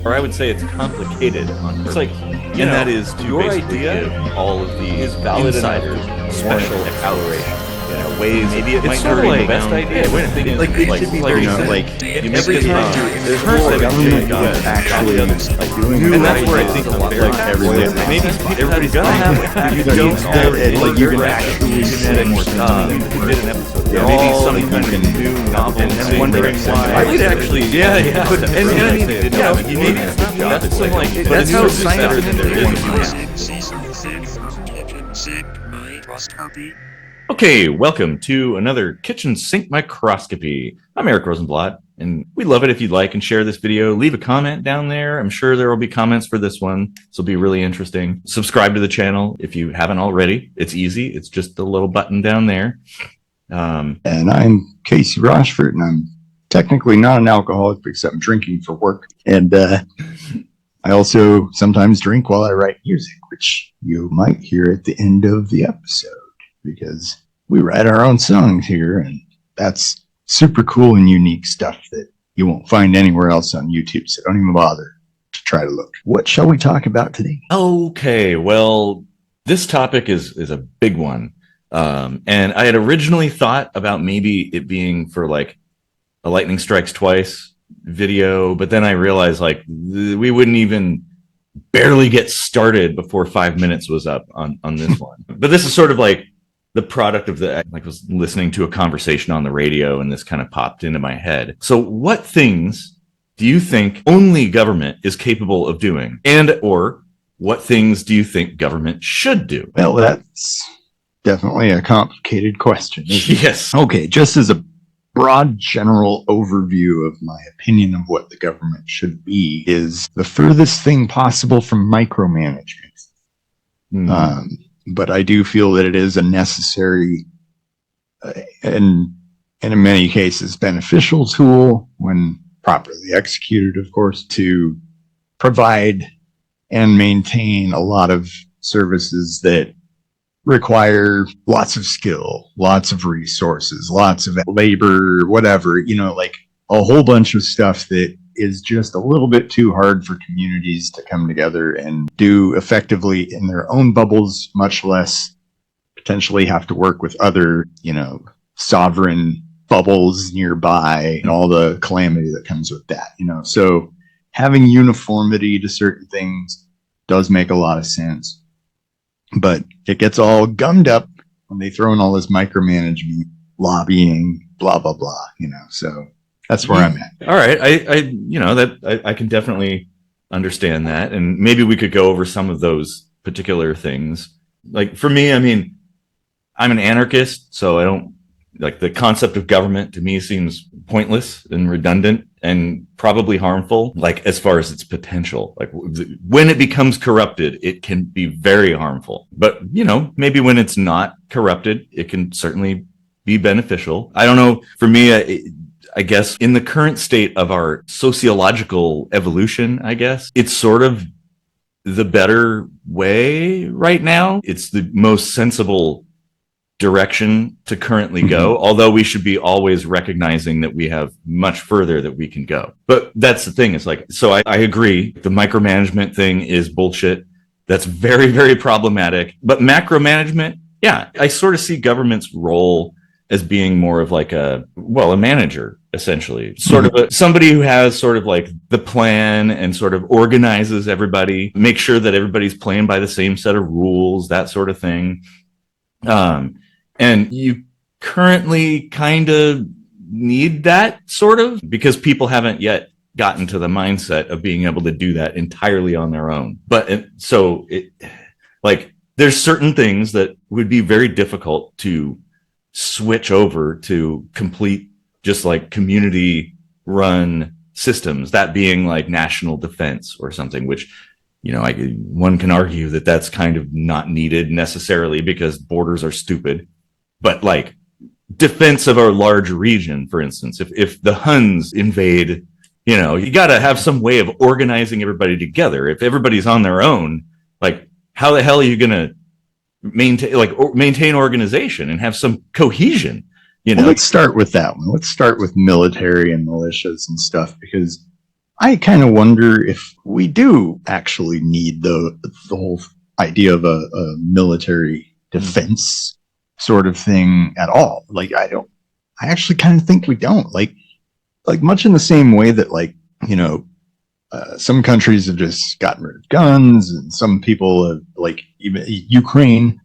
or I would say it's complicated on purpose. It's like, and that is to your basically idea give all of these valid insiders special acceleration. Ways maybe it might sort not of be like, the best idea. When a thing is Like, it should be very simple. every time there's current more government government actually doing and that's where I think a lot like everything. Maybe everybody's gonna have it. You don't like you can actually genetic more stuff. We did an episode. Maybe some kind of new novel. and wondering why. I would actually, yeah. But, and I mean, you maybe that's some like, that's how science Okay, welcome to another kitchen sink microscopy. I'm Eric Rosenblatt, and we'd love it if you'd like and share this video. Leave a comment down there. I'm sure there will be comments for this one. This will be really interesting. Subscribe to the channel if you haven't already. It's easy. It's just a little button down there. And I'm Casey Rochford, and I'm technically not an alcoholic because I'm drinking for work. And I also sometimes drink while I write music, which you might hear at the end of the episode, because we write our own songs here, and that's super cool and unique stuff that you won't find anywhere else on YouTube, so don't even bother to try to look. What shall we talk about today? Okay, well, this topic is a big one. And I had originally thought about maybe it being for like a lightning strikes twice video, but then I realized like we wouldn't even barely get started before 5 minutes was up on this one. But this is sort of like the product of I was listening to a conversation on the radio, and this kind of popped into my head. So what things do you think only government is capable of doing? And or what things do you think government should do? Well, that's definitely a complicated question. Yes. Okay, just as a broad general overview of my opinion of what the government should be is the furthest thing possible from micromanagement. But I do feel that it is a necessary and in many cases beneficial tool when properly executed, of course, to provide and maintain a lot of services that require lots of skill, lots of resources, lots of labor, whatever, like a whole bunch of stuff that is just a little bit too hard for communities to come together and do effectively in their own bubbles, much less potentially have to work with other, sovereign bubbles nearby and all the calamity that comes with that, So having uniformity to certain things does make a lot of sense. But it gets all gummed up when they throw in all this micromanagement, lobbying, blah, blah, blah, so that's where I'm at. All right. I can definitely understand that. And maybe we could go over some of those particular things. Like for me, I mean, I'm an anarchist, so I don't like the concept of government to me seems pointless and redundant and probably harmful, like as far as its potential. Like when it becomes corrupted, it can be very harmful. But, maybe when it's not corrupted, it can certainly be beneficial. I don't know. For me, I guess in the current state of our sociological evolution, I guess it's sort of the better way right now. It's the most sensible direction to currently go, although we should be always recognizing that we have much further that we can go. But that's the thing. It's like, so I agree. The micromanagement thing is bullshit. That's very, very problematic. But macromanagement, yeah, I sort of see government's role as being more of like a manager, essentially, sort of somebody who has sort of like the plan and sort of organizes everybody, make sure that everybody's playing by the same set of rules, that sort of thing. And you currently kind of need that sort of because people haven't yet gotten to the mindset of being able to do that entirely on their own. But there's certain things that would be very difficult to switch over to complete just like community run systems, that being like national defense or something, which, one can argue that that's kind of not needed necessarily because borders are stupid. But like defense of our large region, for instance, if the Huns invade, you got to have some way of organizing everybody together. If everybody's on their own, like how the hell are you going to maintain organization and have some cohesion? Well, let's start with that one. Let's start with military and militias and stuff, because I kind of wonder if we do actually need the whole idea of a military defense sort of thing at all. Like, I actually kind of think we don't. Like much in the same way that, like, you know, some countries have just gotten rid of guns, and some people have, like, even Ukraine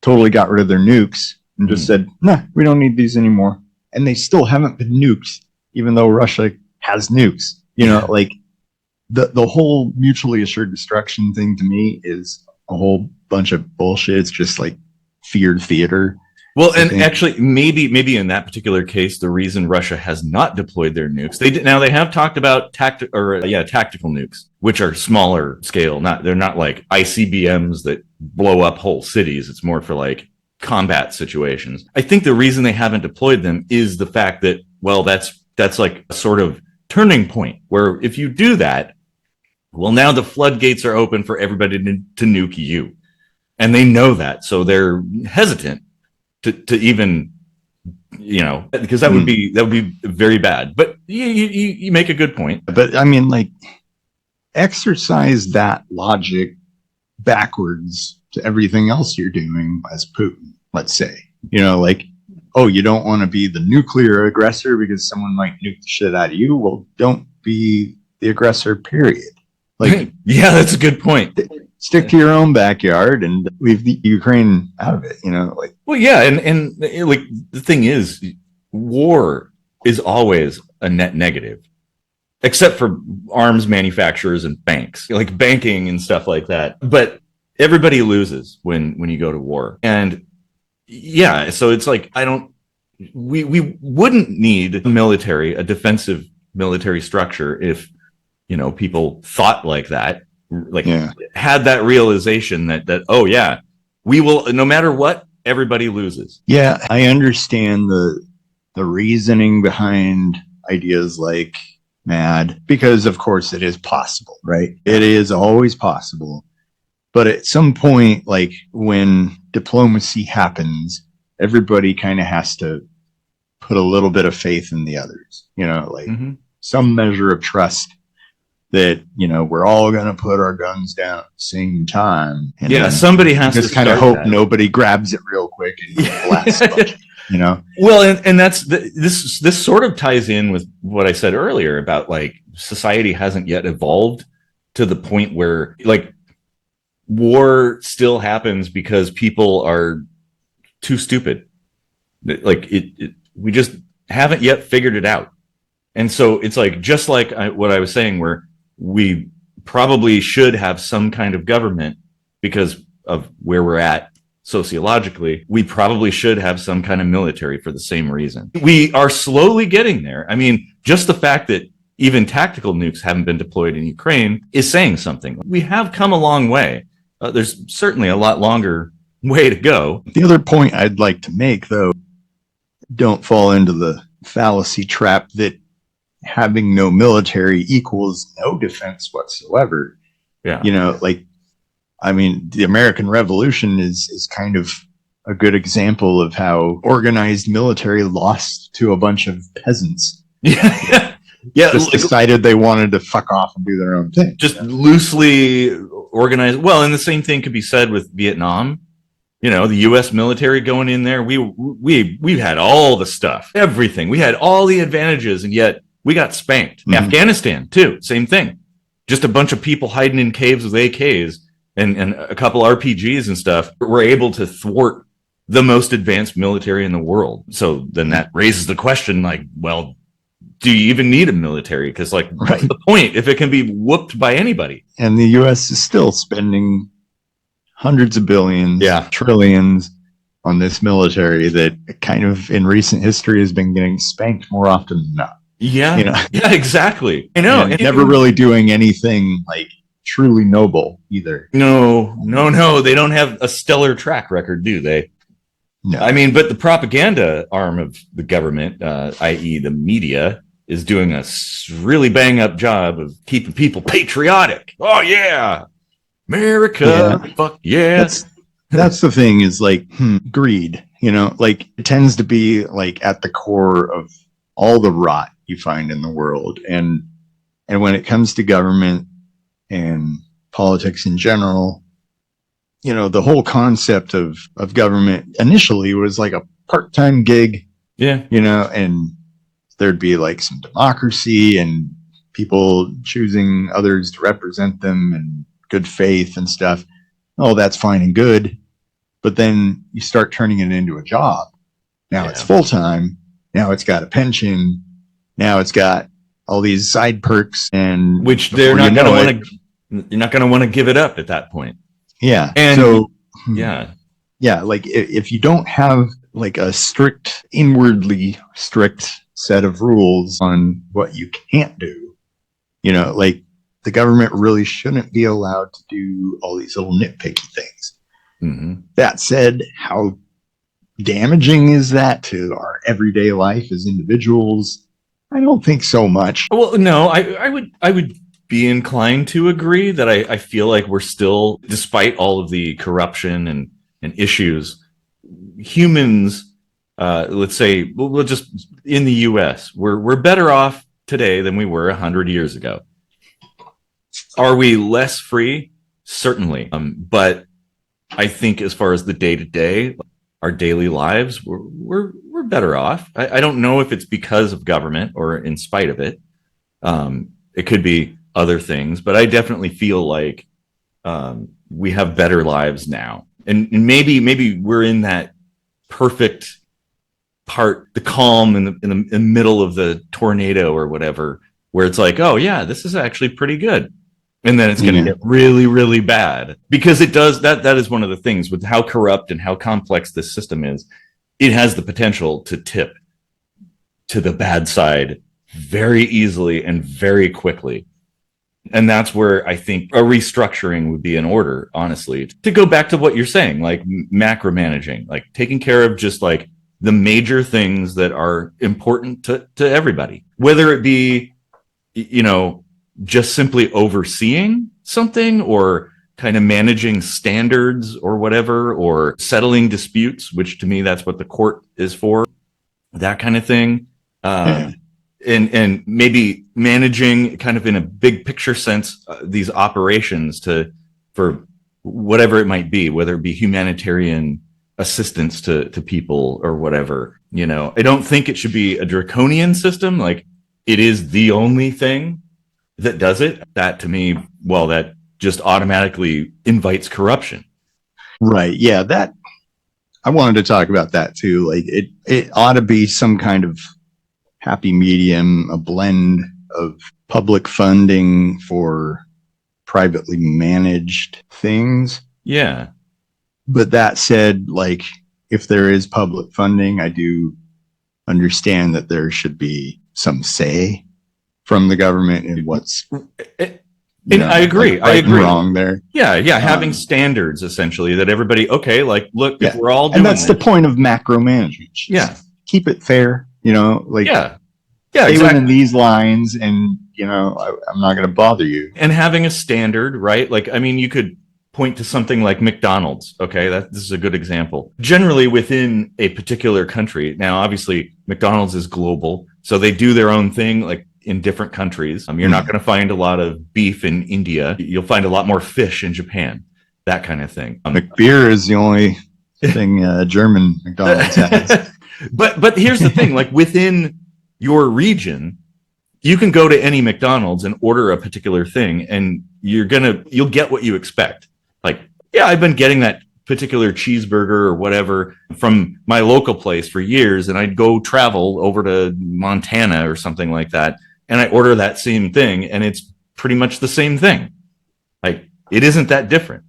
totally got rid of their nukes and just said, nah, we don't need these anymore. And they still haven't been nuked, even though Russia has nukes. You know, like the whole mutually assured destruction thing to me is a whole bunch of bullshit. It's just like feared theater. Well, and actually, maybe in that particular case, the reason Russia has not deployed their nukes, they have talked about tactical nukes, which are smaller scale. They're not like ICBMs that blow up whole cities. It's more for like combat situations. I think the reason they haven't deployed them is the fact that, well, that's like a sort of turning point where if you do that, well, now the floodgates are open for everybody to nuke you, and they know that, so they're hesitant to even, you know, because that would be very bad. But you make a good point. But I mean, like, exercise that logic backwards to everything else you're doing as Putin, let's say. You know, like, oh, you don't want to be the nuclear aggressor because someone might nuke the shit out of you. Well, don't be the aggressor, period. Like, yeah, that's a good point. Stick to your own backyard and leave the Ukraine out of it, you know, like. Well, yeah, and like the thing is, war is always a net negative, except for arms manufacturers and banks, like banking and stuff like that. But everybody loses when you go to war. And yeah, so it's like, we wouldn't need a defensive military structure if, you know, people thought like that, like had that realization that, oh yeah, we will, no matter what, everybody loses. Yeah, I understand the reasoning behind ideas like MAD, because of course it is possible, right? It is always possible. But at some point, like when diplomacy happens, everybody kind of has to put a little bit of faith in the others, you know, like some measure of trust that, you know, we're all going to put our guns down at the same time. And yeah, somebody has to just kind of hope nobody grabs it real quick and blasts a bunch, you know? Well, and that's this sort of ties in with what I said earlier about, like, society hasn't yet evolved to the point where, like, war still happens because people are too stupid. Like, we just haven't yet figured it out. And so it's like, just like what I was saying, where we probably should have some kind of government because of where we're at sociologically, we probably should have some kind of military for the same reason. We are slowly getting there. I mean, just the fact that even tactical nukes haven't been deployed in Ukraine is saying something. We have come a long way. There's certainly a lot longer way to go. The other point I'd like to make, though, don't fall into the fallacy trap that having no military equals no defense whatsoever. Yeah. You know, like, I mean, the American Revolution is kind of a good example of how organized military lost to a bunch of peasants. Yeah. Just decided they wanted to fuck off and do their own thing. Just loosely organized. Well, and the same thing could be said with Vietnam. You know, the U.S. military going in there, we had all the stuff, everything. We had all the advantages, and yet we got spanked. Afghanistan too, same thing. Just a bunch of people hiding in caves with AKs and a couple RPGs and stuff were able to thwart the most advanced military in the world. So then that raises the question, like, well, do you even need a military? Because, like, what's the point if it can be whooped by anybody? And the U.S. is still spending hundreds of billions, trillions on this military that kind of in recent history has been getting spanked more often than not. Yeah, you know? Yeah, exactly. I know. And never really doing anything like truly noble either. No. They don't have a stellar track record, do they? No. I mean, but the propaganda arm of the government, i.e. the media, is doing a really bang up job of keeping people patriotic. Oh yeah, America, fuck yeah. That's the thing, is like greed, you know, like it tends to be like at the core of all the rot you find in the world. And And when it comes to government and politics in general, the whole concept of government initially was like a part-time gig, Yeah. and there'd be like some democracy and people choosing others to represent them and good faith and stuff. Oh, that's fine and good. But then you start turning it into a job. Now it's full-time. Now it's got a pension. Now it's got all these side perks, and which they're not going to want to. You're not going to want to give it up at that point. Yeah. And so, yeah. Like if you don't have like a inwardly strict set of rules on what you can't do, like the government really shouldn't be allowed to do all these little nitpicky things. Mm-hmm. That said, how damaging is that to our everyday life as individuals? I don't think so much. Well, no, I would be inclined to agree that I feel like we're still, despite all of the corruption and issues, humans, let's say, we'll just in the US, we're better off today than we were 100 years ago. Are we less free? Certainly. But I think as far as the day-to-day, our daily lives, we're better off. I don't know if it's because of government or in spite of it. It could be other things, but I definitely feel like we have better lives now. And maybe we're in that perfect part, the calm in the middle of the tornado or whatever, where it's like, oh yeah, this is actually pretty good. And then it's going to get really, really bad, because it does that. That is one of the things with how corrupt and how complex this system is. It has the potential to tip to the bad side very easily and very quickly. And that's where I think a restructuring would be in order, honestly, to go back to what you're saying, like macromanaging, like taking care of just like the major things that are important to everybody, whether it be, just simply overseeing something or kind of managing standards or whatever, or settling disputes, which to me, that's what the court is for, that kind of thing. And maybe managing kind of in a big picture sense, these operations for whatever it might be, whether it be humanitarian assistance to people or whatever. I don't think it should be a draconian system. Like it is the only thing that does it. That to me, well, that just automatically invites corruption. Right. Yeah. That I wanted to talk about that too. Like it ought to be some kind of happy medium, a blend of public funding for privately managed things. Yeah. But that said, like if there is public funding, I do understand that there should be some say from the government in what's I agree. like right I agree. and wrong there. Yeah. Having standards essentially that everybody, okay, like look, if we're all doing and that's the point of macromanagement. Yeah. Keep it fair, like yeah, stay exactly. within these lines, and I'm not going to bother you. And having a standard, right? Like, I mean, you could point to something like McDonald's. Okay, this is a good example. Generally within a particular country. Now, obviously, McDonald's is global, so they do their own thing, like in different countries. You're not going to find a lot of beef in India. You'll find a lot more fish in Japan, that kind of thing. McBeer is the only thing German McDonald's has. But here's the thing, like within your region, you can go to any McDonald's and order a particular thing, and you'll get what you expect. Like, yeah, I've been getting that particular cheeseburger or whatever from my local place for years, and I'd go travel over to Montana or something like that, and I order that same thing, and it's pretty much the same thing. Like, it isn't that different.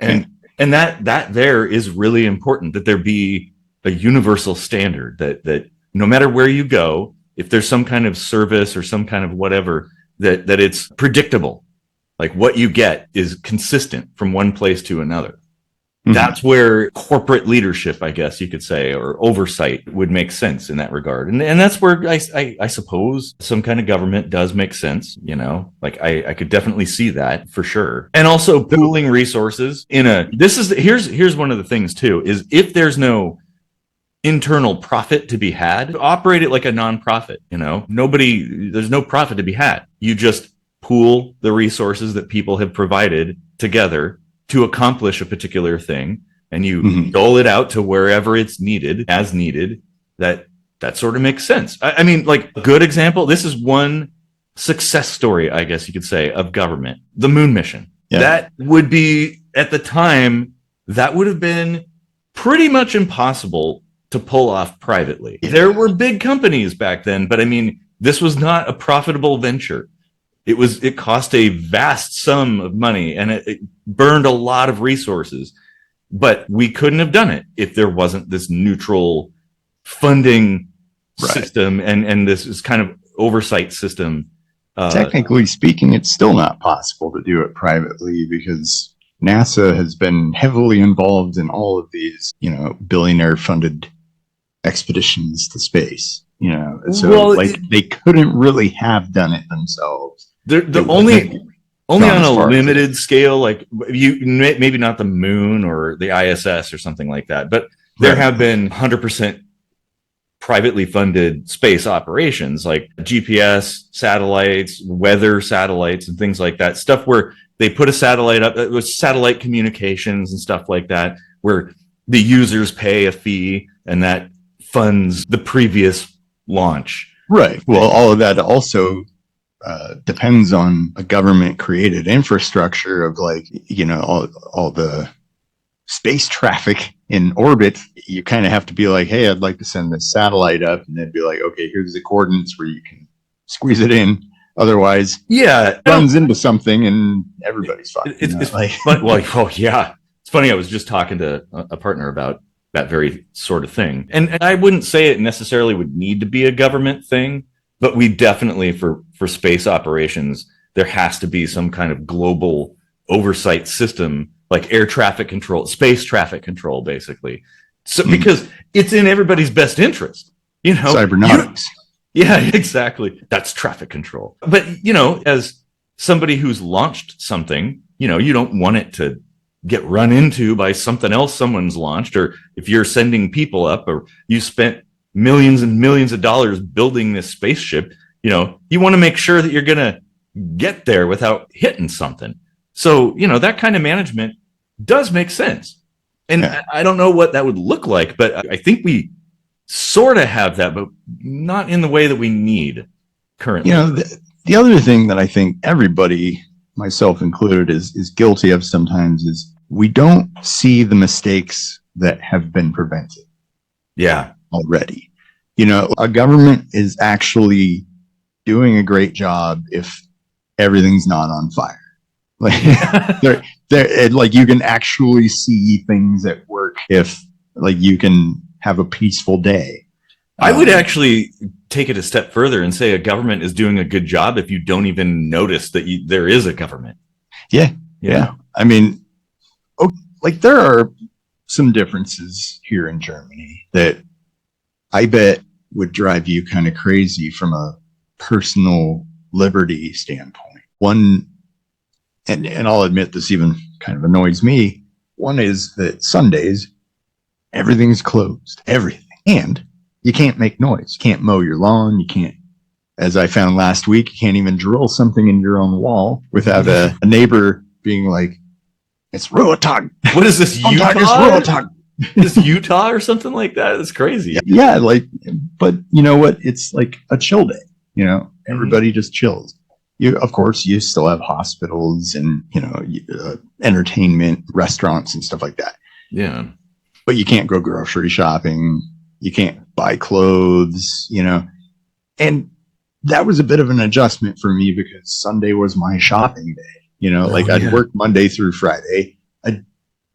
And that there is really important, that there be a universal standard that no matter where you go, if there's some kind of service or some kind of whatever, that it's predictable. Like what you get is consistent from one place to another. Mm-hmm. That's where corporate leadership, I guess you could say, or oversight would make sense in that regard. And that's where I suppose some kind of government does make sense, like I could definitely see that for sure. And also pooling resources here's one of the things too, is if there's no internal profit to be had, operate it like a nonprofit, there's no profit to be had. You just pool the resources that people have provided together to accomplish a particular thing, and you dole it out to wherever it's needed, as needed, that sort of makes sense. I mean, like, a good example, this is one success story, I guess you could say, of government, the moon mission. Yeah. That would be, at the time, that would have been pretty much impossible to pull off privately. Yeah. There were big companies back then, but I mean, this was not a profitable venture. It cost a vast sum of money, and it burned a lot of resources, but we couldn't have done it if there wasn't this neutral funding system and this kind of oversight system. Technically speaking, it's still not possible to do it privately because NASA has been heavily involved in all of these, billionaire funded expeditions to space, so they couldn't really have done it themselves. Only on a limited scale, like maybe not the moon or the ISS or something like that, but there have been 100% privately funded space operations like GPS satellites, weather satellites, and things like that. Stuff where they put a satellite up with satellite communications and stuff like that, where the users pay a fee and that funds the previous launch. Right. Well, all of that also depends on a government created infrastructure of all the space traffic in orbit. You kind of have to be like, hey, I'd like to send this satellite up, and then be like, okay, here's the coordinates where you can squeeze it in. Otherwise, it runs into something and everybody's fine. It's funny. Well, yeah, it's funny. I was just talking to a partner about that very sort of thing, and I wouldn't say it necessarily would need to be a government thing, but we definitely, for space operations, there has to be some kind of global oversight system, like air traffic control, space traffic control, basically. So because it's in everybody's best interest, Cybernetics. Yeah, exactly. That's traffic control. But, as somebody who's launched something, you don't want it to get run into by something else someone's launched, or if you're sending people up, or you spent millions and millions of dollars building this spaceship, you want to make sure that you're going to get there without hitting something. So, that kind of management does make sense. And I don't know what that would look like, but I think we sort of have that, but not in the way that we need currently. The other thing that I think everybody, myself included, is guilty of sometimes is we don't see the mistakes that have been prevented. Yeah. Already. A government is actually doing a great job if everything's not on fire. Like you can actually see things at work if you can have a peaceful day. I would actually take it a step further and say a government is doing a good job if you don't even notice that there is a government. Yeah. I mean, there are some differences here in Germany that I bet would drive you kind of crazy from a personal liberty standpoint. One, and I'll admit this even kind of annoys me. One is that Sundays, everything's closed, everything. And you can't make noise. You can't mow your lawn. You can't, as I found last week, you can't even drill something in your own wall without a neighbor being like, it's Ruhetag. What is this, Utah? Is Utah or something like that? That's crazy. Yeah, but you know what? It's like a chill day. Everybody just chills. Of course, you still have hospitals and entertainment, restaurants, and stuff like that. Yeah, but you can't go grocery shopping. You can't buy clothes. And that was a bit of an adjustment for me because Sunday was my shopping day. I'd work Monday through Friday. I'd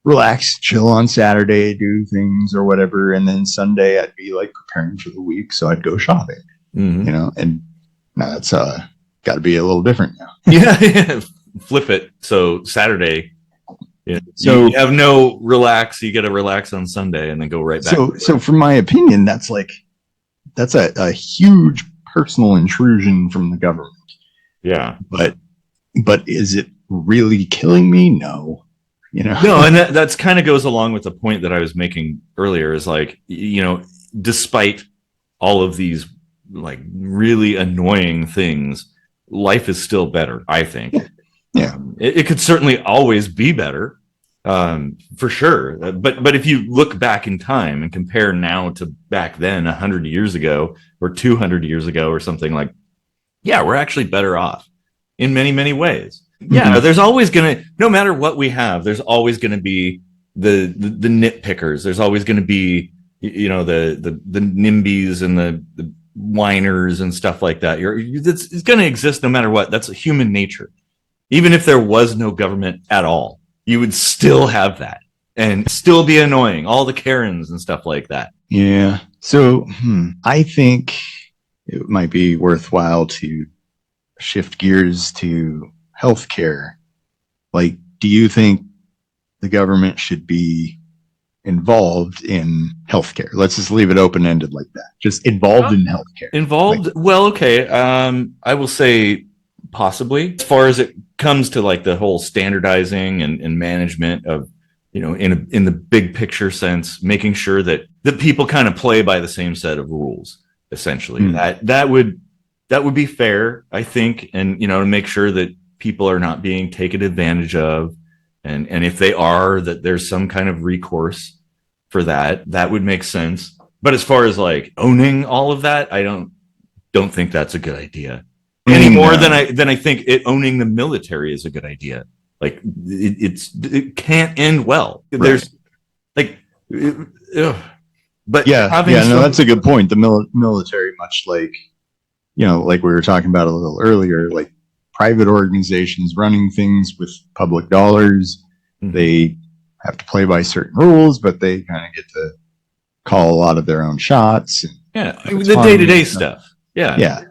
relax, chill on Saturday, do things or whatever, and then Sunday I'd be preparing for the week, so I'd go shopping. And now that's got to be a little different now. Yeah, flip it. So Saturday, so you have no relax. You got to relax on Sunday and then go right back. So from my opinion, that's a huge personal intrusion from the government. Yeah, but is it really killing me? No. No, and that's kind of goes along with the point that I was making earlier. Is despite all of these really annoying things, life is still better, I think. Yeah. It could certainly always be better, for sure. But if you look back in time and compare now to back then, 100 years ago or 200 years ago or something, like, yeah, we're actually better off in many, many ways. Yeah, there's always going to, no matter what we have, there's always going to be the nitpickers. There's always going to be, you know, the NIMBYs and the whiners and stuff like that. It's going to exist no matter what. That's human nature. Even if there was no government at all, you would still have that and still be annoying. All the Karens and stuff like that. Yeah. So I think it might be worthwhile to shift gears to healthcare. Like, do you think the government should be involved in healthcare? Let's just leave it open-ended like that. Just involved in healthcare. Involved? Like, well, okay. I will say possibly, as far as it comes to like the whole standardizing and management of, you know, in the big picture sense, making sure that people kind of play by the same set of rules, essentially. That would be fair, I think, and, you know, to make sure that people are not being taken advantage of, and if they are, that there's some kind of recourse for that. That would make sense. But as far as like owning all of that, I don't think that's a good idea any more than I think owning the military is a good idea. Like, it can't end well. Right. There's like, but that's a good point. The military, much like, you know, like we were talking about a little earlier, like private organizations running things with public dollars, they have to play by certain rules, but they kind of get to call a lot of their own shots. And the day-to-day stuff. Yeah.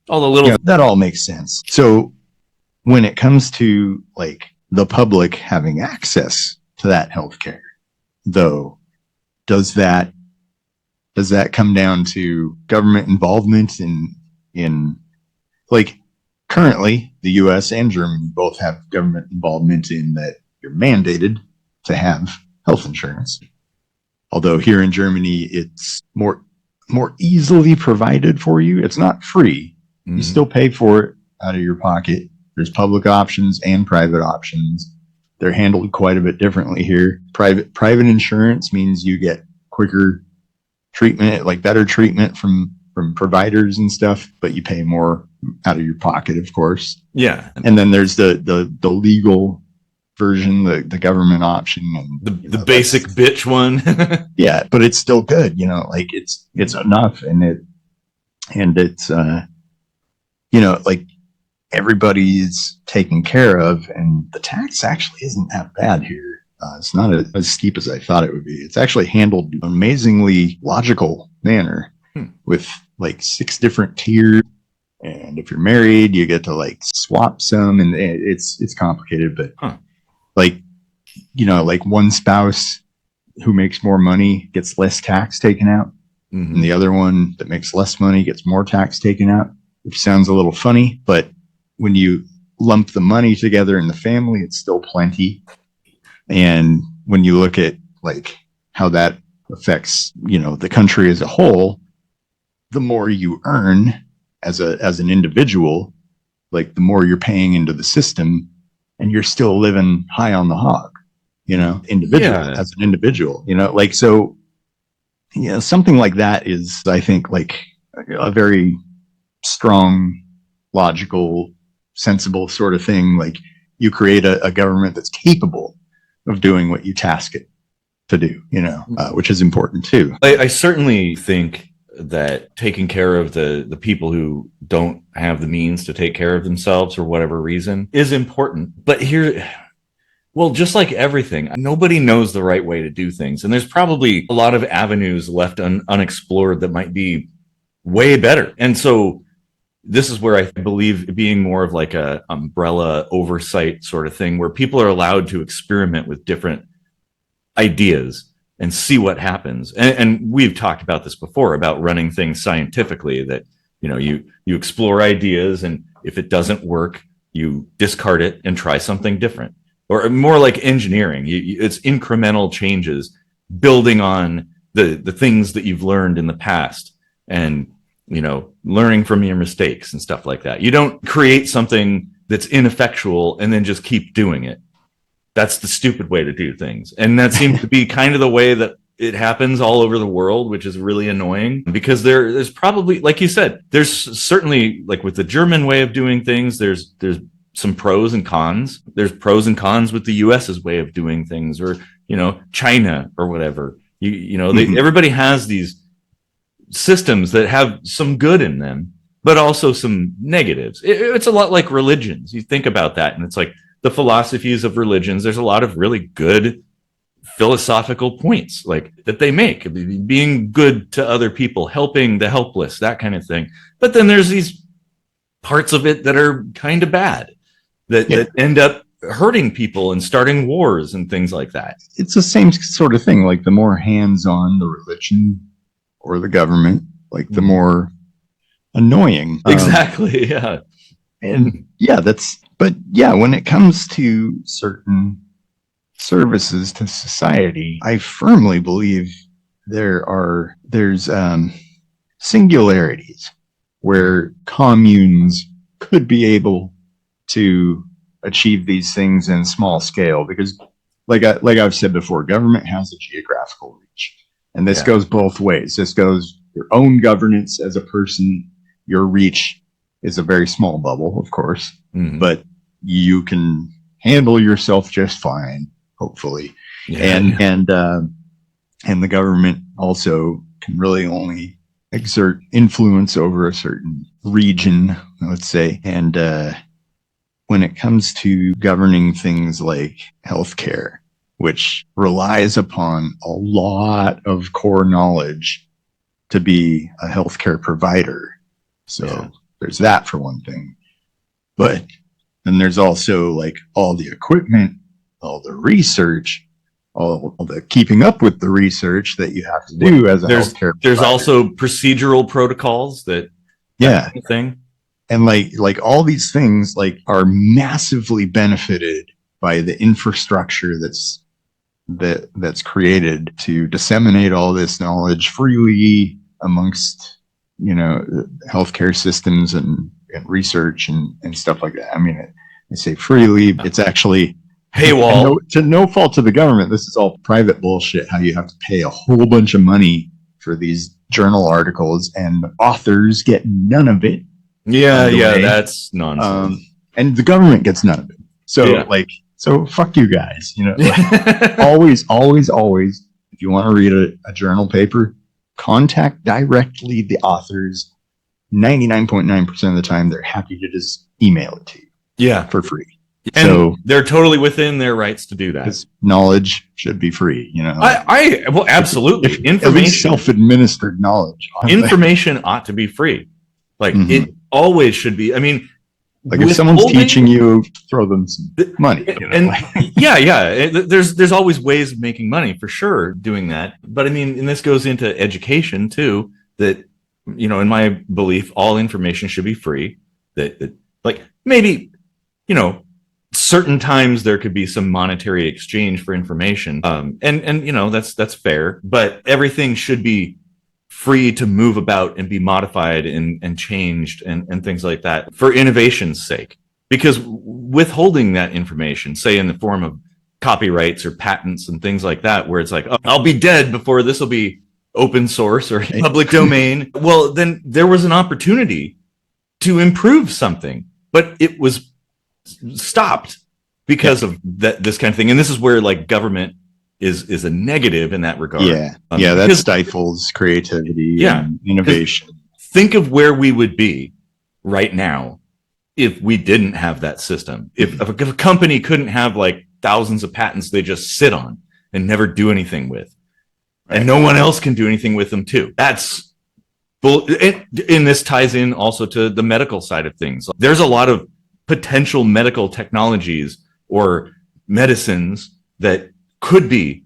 All the little, that all makes sense. So when it comes to like the public having access to that healthcare, though, does that come down to government involvement in like, currently the US and Germany both have government involvement in that you're mandated to have health insurance. Although here in Germany, it's more easily provided for you. It's not free. You still pay for it out of your pocket. There's public options and private options. They're handled quite a bit differently here. Private insurance means you get quicker treatment, like better treatment from providers and stuff, but you pay more out of your pocket, of course. Yeah. And then there's the legal version, the government option, and the basic bitch one. Yeah, but it's still good, you know, like it's enough, and it's you know, like everybody's taken care of, and the tax actually isn't that bad here. It's not as steep as I thought it would be. It's actually handled in an amazingly logical manner with like 6 different tiers. And if you're married, you get to like swap some, and it's complicated, but like, you know, like one spouse who makes more money gets less tax taken out, and the other one that makes less money gets more tax taken out, which sounds a little funny, but when you lump the money together in the family, it's still plenty. And when you look at like how that affects, you know, the country as a whole, the more you earn as an individual, like the more you're paying into the system, and you're still living high on the hog, you know, as an individual, you know, like, so, you know, something like that is, I think, like a very strong, logical, sensible sort of thing. Like, you create a government that's capable of doing what you task it to do, you know, which is important too. I certainly think that taking care of the people who don't have the means to take care of themselves for whatever reason is important. But here, well, just like everything, nobody knows the right way to do things. And there's probably a lot of avenues left unexplored that might be way better. And so this is where I believe being more of like a umbrella oversight sort of thing, where people are allowed to experiment with different ideas and see what happens. And we've talked about this before, about running things scientifically, that, you know, you explore ideas, and if it doesn't work, you discard it and try something different. Or more like engineering, it's incremental changes, building on the things that you've learned in the past. And learning from your mistakes and stuff like that. You don't create something that's ineffectual and then just keep doing it. That's the stupid way to do things. And that seems to be kind of the way that it happens all over the world, which is really annoying because there's probably, like you said, there's certainly, like with the German way of doing things, there's some pros and cons. There's pros and cons with the US's way of doing things, or, China or whatever. Everybody has these systems that have some good in them, but also some negatives. It's a lot like religions. You think about that, and it's like the philosophies of religions. There's a lot of really good philosophical points like that they make, being good to other people, helping the helpless, that kind of thing. But then there's these parts of it that are kind of bad that end up hurting people and starting wars and things like that. It's the same sort of thing. Like the more hands-on the religion or the government, like the more annoying. Exactly. Yeah. And when it comes to certain services to society, I firmly believe there's singularities where communes could be able to achieve these things in small scale, because like I've said before, government has a geographical reach, and this goes both ways. This goes your own governance as a person. Your reach is a very small bubble, of course, but you can handle yourself just fine, hopefully. And the government also can really only exert influence over a certain region, let's say. And when it comes to governing things like healthcare, which relies upon a lot of core knowledge to be a healthcare provider. So there's that for one thing. But then there's also like all the equipment, all the research, all the keeping up with the research that you have to do as a healthcare provider. There's also procedural protocols that kind of thing. And like all these things like are massively benefited by the infrastructure that's created to disseminate all this knowledge freely amongst healthcare systems and research and stuff like that. I mean, I say freely, it's actually paywall. To no fault of the government, this is all private bullshit, how you have to pay a whole bunch of money for these journal articles and authors get none of it. That's nonsense. And the government gets none of it. So fuck you guys. Always, if you want to read a journal paper, contact directly the authors. 99.9% of the time, they're happy to just email it to you. For free. And so they're totally within their rights to do that. Because knowledge should be free, Well, absolutely. Information, at least self-administered knowledge. Information ought to be free. Like it always should be. I mean, like if someone's teaching you, throw them some money. And there's always ways of making money for sure doing that. But I mean, and this goes into education too. That in my belief, all information should be free. That like maybe certain times there could be some monetary exchange for information. And that's fair. But everything should be free to move about and be modified and changed and things like that for innovation's sake. Because withholding that information, say in the form of copyrights or patents and things like that, where it's like, oh, I'll be dead before this will be open source or public domain. Well, then there was an opportunity to improve something, but it was stopped because of this kind of thing. And this is where like government is a negative in that regard. That stifles creativity and innovation. Think of where we would be right now if we didn't have that system. If a company couldn't have like thousands of patents they just sit on and never do anything with, and no one else can do anything with them too. That's and this ties in also to the medical side of things. There's a lot of potential medical technologies or medicines that could be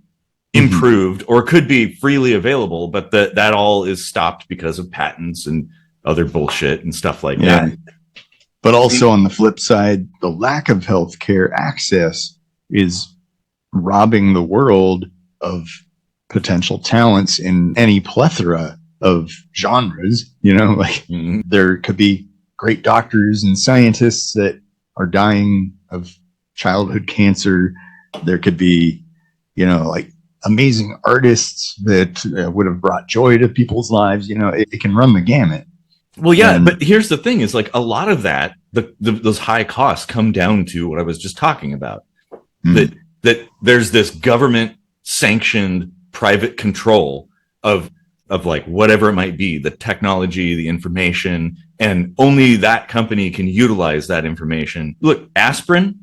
improved or could be freely available, but that all is stopped because of patents and other bullshit and stuff like that. But also on the flip side, the lack of healthcare access is robbing the world of potential talents in any plethora of genres, like Mhm. there could be great doctors and scientists that are dying of childhood cancer. There could be, like amazing artists that would have brought joy to people's lives. It can run the gamut. Well, yeah, And- but here's the thing: is like a lot of that, those high costs come down to what I was just talking about. That there's this government sanctioned private control of like whatever it might be, the technology, the information, and only that company can utilize that information. Look, aspirin.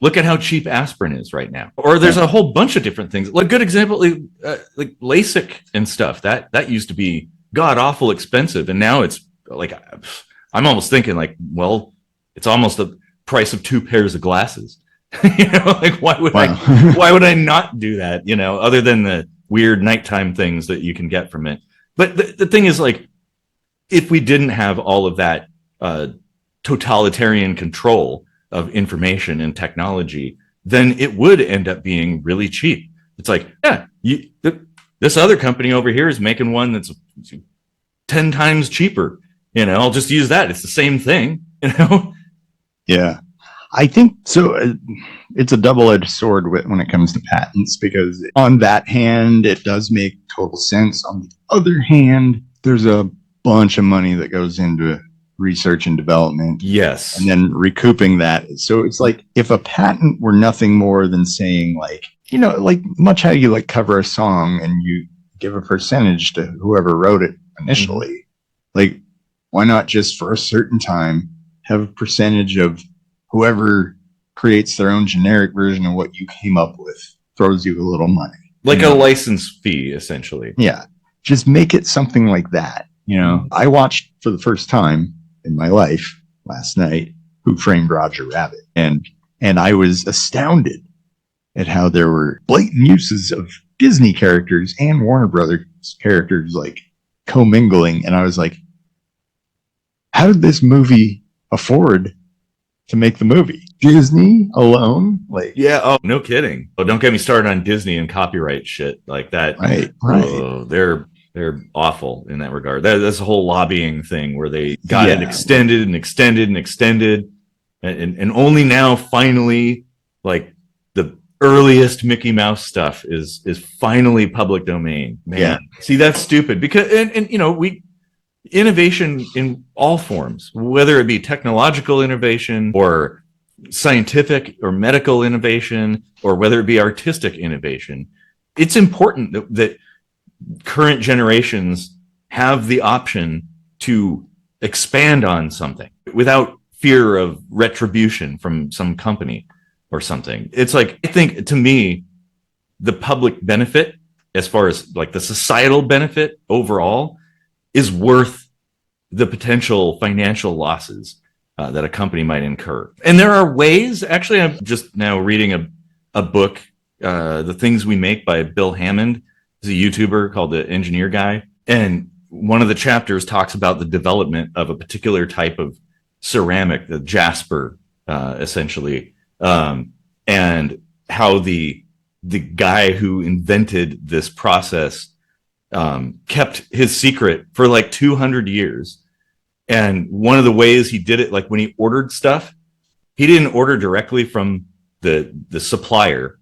Look at how cheap aspirin is right now. Or there's a whole bunch of different things. Like good example, like LASIK and stuff. That used to be god awful expensive, and now it's like I'm almost thinking like, well, it's almost the price of 2 pairs of glasses. Like why would I not do that? Other than the weird nighttime things that you can get from it. But the thing is, like, if we didn't have all of that totalitarian control of information and technology, then it would end up being really cheap. It's like, yeah, this other company over here is making one that's 10 times cheaper. I'll just use that. It's the same thing, Yeah. I think so. It's a double-edged sword when it comes to patents, because on that hand, it does make total sense. On the other hand, there's a bunch of money that goes into research and development. Yes. And then recouping that. So it's like if a patent were nothing more than saying like, like much how you like cover a song and you give a percentage to whoever wrote it initially. Mm-hmm. Like, why not just for a certain time have a percentage of whoever creates their own generic version of what you came up with throws you a little money. Like a license fee, essentially. Yeah. Just make it something like that. I watched for the first time in my life last night Who Framed Roger Rabbit. And I was astounded at how there were blatant uses of Disney characters and Warner Brothers characters like commingling. And I was like, how did this movie afford to make the movie? Disney alone? Like, yeah. Oh, no kidding. Oh, don't get me started on Disney and copyright shit like that. Right. Oh, they're awful in that regard. That's a whole lobbying thing where they got it extended and extended and extended, and only now finally, like the earliest Mickey Mouse stuff is finally public domain. Man, yeah. See, that's stupid because and we innovation in all forms, whether it be technological innovation or scientific or medical innovation, or whether it be artistic innovation, it's important that current generations have the option to expand on something without fear of retribution from some company or something. It's like, I think to me, the public benefit, as far as like the societal benefit overall, is worth the potential financial losses that a company might incur. And there are ways, actually, I'm just now reading a book, The Things We Make by Bill Hammond. He's a YouTuber called The Engineer Guy. And one of the chapters talks about the development of a particular type of ceramic, the jasper, essentially, and how the guy who invented this process kept his secret for like 200 years. And one of the ways he did it, like when he ordered stuff, he didn't order directly from the supplier.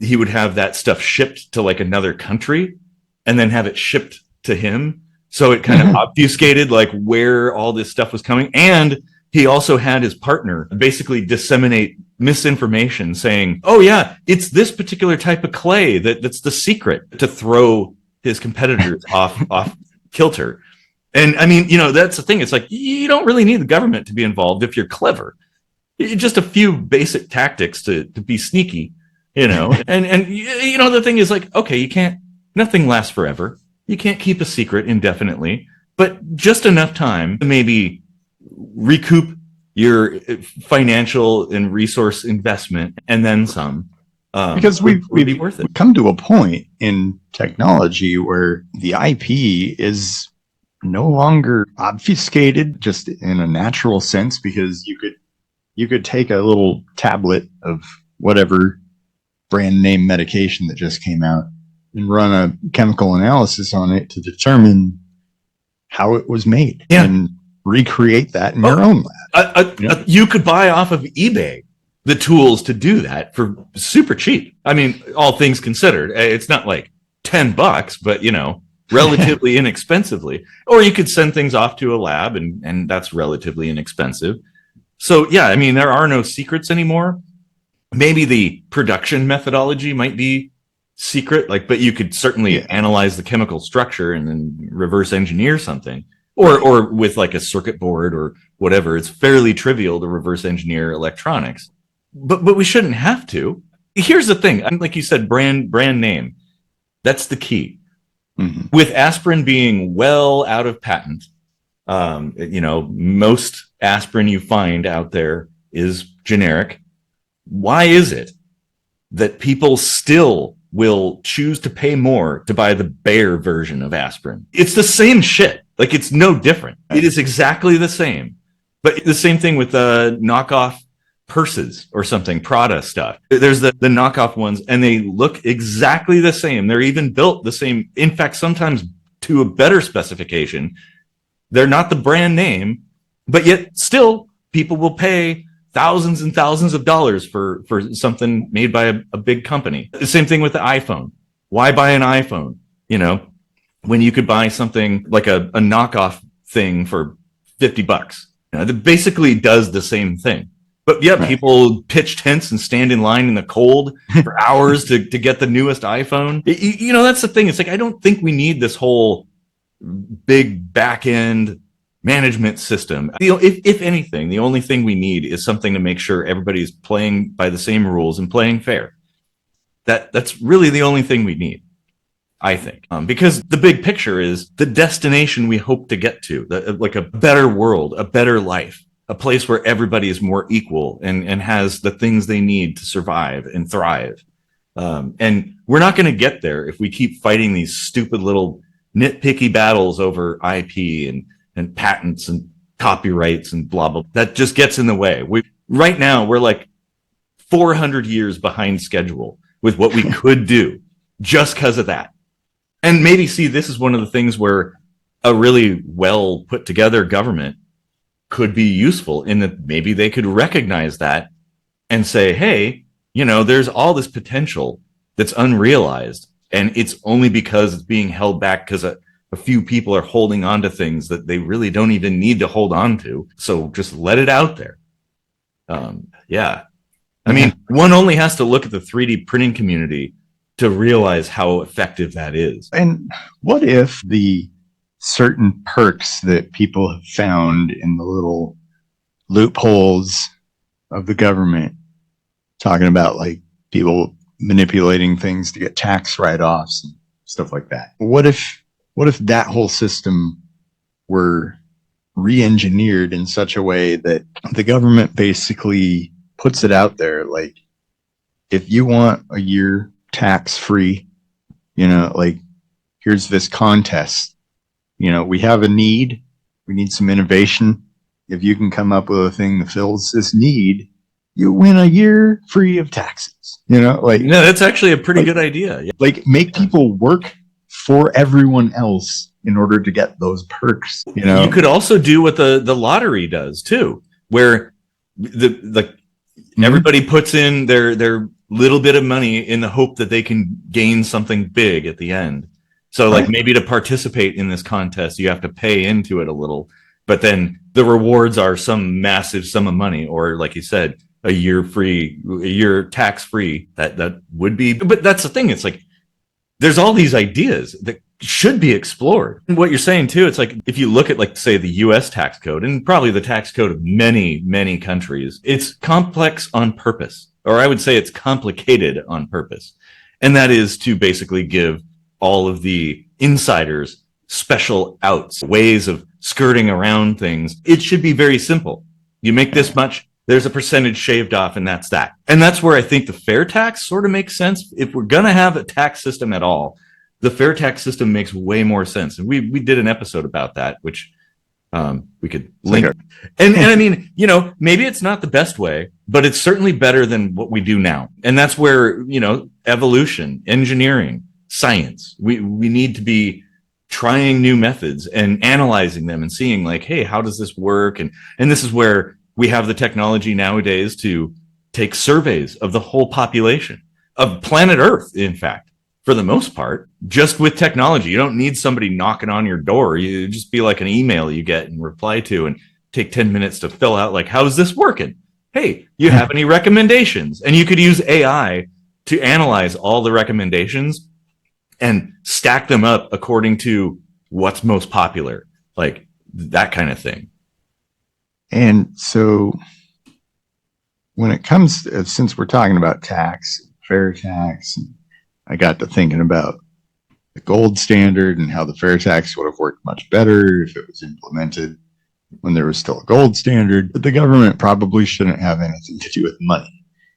He would have that stuff shipped to like another country and then have it shipped to him. So it kind of obfuscated like where all this stuff was coming. And he also had his partner basically disseminate misinformation saying, oh yeah, it's this particular type of clay that's the secret, to throw his competitors off kilter. And I mean, that's the thing. It's like, you don't really need the government to be involved if you're clever. Just a few basic tactics to be sneaky, and the thing is like, okay, nothing lasts forever. You can't keep a secret indefinitely, but just enough time to maybe recoup your financial and resource investment and then some. Because we've come to a point in technology where the IP is no longer obfuscated just in a natural sense, because you could take a little tablet of whatever brand name medication that just came out and run a chemical analysis on it to determine how it was made Yeah. and recreate that in your own lab. You could buy off of eBay the tools to do that for super cheap. I mean, all things considered, it's not like $10, but relatively inexpensively. Or you could send things off to a lab, and that's relatively inexpensive. So yeah, I mean, there are no secrets anymore. Maybe the production methodology might be secret, but you could certainly analyze the chemical structure and then reverse engineer something, or with like a circuit board or whatever. It's fairly trivial to reverse engineer electronics, but we shouldn't have to. Here's the thing, like you said, brand name. That's the key. Mm-hmm. With aspirin being well out of patent, most aspirin you find out there is generic. Why is it that people still will choose to pay more to buy the Bayer version of aspirin? It's the same shit. Like, it's no different. It is exactly the same. But the same thing with knockoff purses or something, Prada stuff. There's the knockoff ones, and they look exactly the same. They're even built the same. In fact, sometimes to a better specification. They're not the brand name, but yet still people will pay thousands and thousands of dollars for something made by a big company. The same thing with the iPhone. Why buy an iPhone, when you could buy something like a knockoff thing for $50? That basically does the same thing. But yeah, people pitch tents and stand in line in the cold for hours to get the newest iPhone. That's the thing. It's like, I don't think we need this whole big back end management system. If anything, the only thing we need is something to make sure everybody's playing by the same rules and playing fair. That's really the only thing we need, I think, because the big picture is the destination we hope to get to, like a better world, a better life, a place where everybody is more equal and has the things they need to survive and thrive. And we're not going to get there if we keep fighting these stupid little nitpicky battles over IP and patents and copyrights and blah, blah. That just gets in the way. Right now, we're like 400 years behind schedule with what we could do just because of that. And maybe, this is one of the things where a really well put together government could be useful, in that maybe they could recognize that and say, hey, there's all this potential that's unrealized, and it's only because it's being held back because a few people are holding on to things that they really don't even need to hold on to. So just let it out there. I mean, one only has to look at the 3D printing community to realize how effective that is. And what if the certain perks that people have found in the little loopholes of the government, talking about like people manipulating things to get tax write-offs and stuff like that. What if that whole system were re-engineered in such a way that the government basically puts it out there, like, if you want a year tax-free, here's this contest. We have a need. We need some innovation. If you can come up with a thing that fills this need, you win a year free of taxes. No, that's actually a pretty good idea. Yeah. Like, make people work for everyone else in order to get those perks. You could also do what the lottery does too, where everybody puts in their little bit of money in the hope that they can gain something big at the end. So maybe to participate in this contest, you have to pay into it a little, but then the rewards are some massive sum of money, or like you said, a year tax free. That would be, but that's the thing. It's like, there's all these ideas that should be explored. And what you're saying too, it's like, if you look at, say, the US tax code, and probably the tax code of many, many countries, it's complex on purpose, or I would say it's complicated on purpose. And that is to basically give all of the insiders special outs, ways of skirting around things. It should be very simple. You make this much, there's a percentage shaved off, and that's that. And that's where I think the FairTax sort of makes sense. If we're going to have a tax system at all, the FairTax system makes way more sense. And we did an episode about that, which we could link. Okay. And I mean, maybe it's not the best way, but it's certainly better than what we do now. And that's where, evolution, engineering, science, we need to be trying new methods and analyzing them and seeing like, hey, how does this work? And this is where we have the technology nowadays to take surveys of the whole population of planet Earth, in fact, for the most part, just with technology. You don't need somebody knocking on your door. You just be like an email you get and reply to and take 10 minutes to fill out like, how's this working? Hey, you have any recommendations? And you could use AI to analyze all the recommendations and stack them up according to what's most popular, like that kind of thing. And so when it comes to, since we're talking about tax, FairTax, I got to thinking about the gold standard and how the FairTax would have worked much better if it was implemented when there was still a gold standard. But the government probably shouldn't have anything to do with money.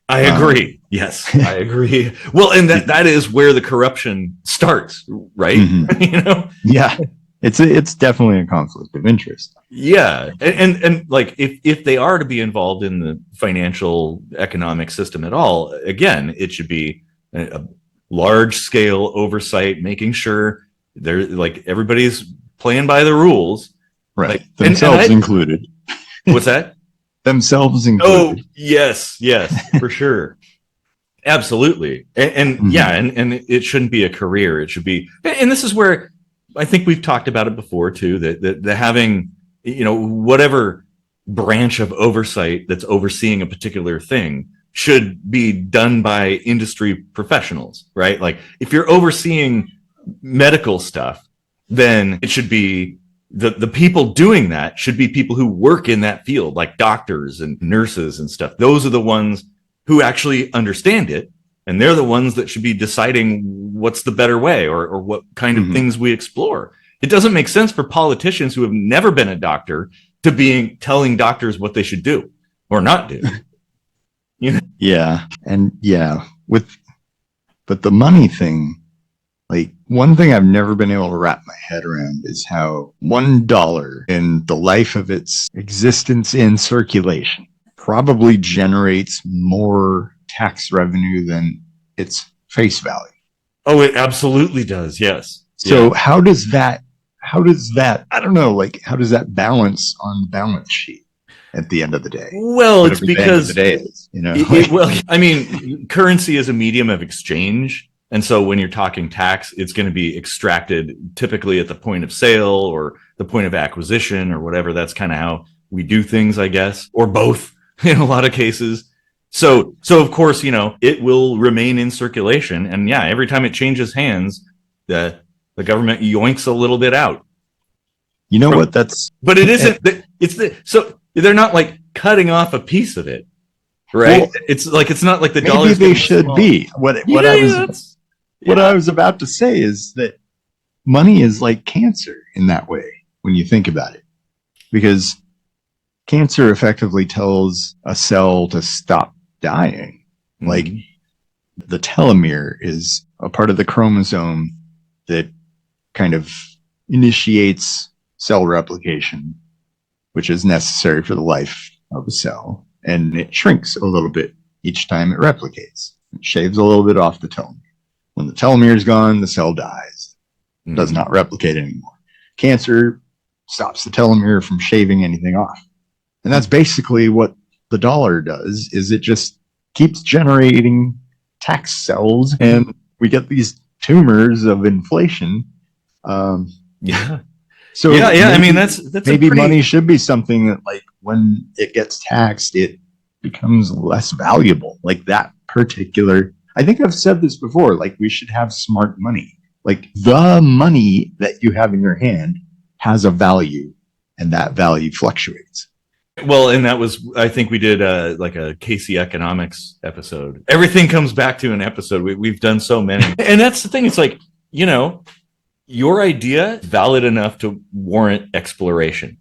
I agree. Yes, I agree. Well, and that is where the corruption starts, right? Mm-hmm. You know? Yeah. It's definitely a conflict of interest. Yeah. And like if they are to be involved in the financial economic system at all, again, it should be a large scale oversight, making sure they're like everybody's playing by the rules. Right. Like, Themselves included. What's that? Themselves included. Oh, yes, for sure. Absolutely. And Mm-hmm. yeah, and it shouldn't be a career. It should be, and this is where I think we've talked about it before too, that having, you know, whatever branch of oversight that's overseeing a particular thing should be done by industry professionals, right? Like if you're overseeing medical stuff, then it should be the people doing that should be people who work in that field, like doctors and nurses and stuff. Those are the ones who actually understand it. And they're the ones that should be deciding what's the better way or what kind of things we explore. It doesn't make sense for politicians who have never been a doctor to be telling doctors what they should do or not do. You know? Yeah. And yeah, but the money thing, like one thing I've never been able to wrap my head around is how $1 in the life of its existence in circulation probably generates more tax revenue than its face value. Oh, it absolutely does. Yes. So Yeah. how does that, I don't know, like how does that balance on the balance sheet at the end of the day? Well, it's Whatever the end of because the day is, you know? well, I mean, currency is a medium of exchange. And so when you're talking tax, it's going to be extracted typically at the point of sale or the point of acquisition or whatever. That's kind of how we do things, I guess, or both in a lot of cases. So of course, you know, it will remain in circulation. And yeah, every time it changes hands, the government yoinks a little bit out. You know what? That's, But it isn't, so they're not like cutting off a piece of it, right? Well, it's not like the maybe dollars. they should be. What I was about to say is that money is like cancer in that way when you think about it, because cancer effectively tells a cell to stop dying. Like the telomere is a part of the chromosome that kind of initiates cell replication, which is necessary for the life of a cell. And it shrinks a little bit each time it replicates. It shaves a little bit off the telomere. When the telomere is gone, the cell dies. It does not replicate anymore. Cancer stops the telomere from shaving anything off. And that's basically what the dollar does, is it just keeps generating tax cells and we get these tumors of inflation. Yeah. So yeah. maybe, I mean, that's maybe money should be something that, like, when it gets taxed, it becomes less valuable. Like that particular, I think I've said this before, like we should have smart money. Like the money that you have in your hand has a value and that value fluctuates. Well, and that was, I think we did like a Casey economics episode. Everything comes back to an episode. We've done so many. And that's the thing. It's like, you know, your idea is valid enough to warrant exploration.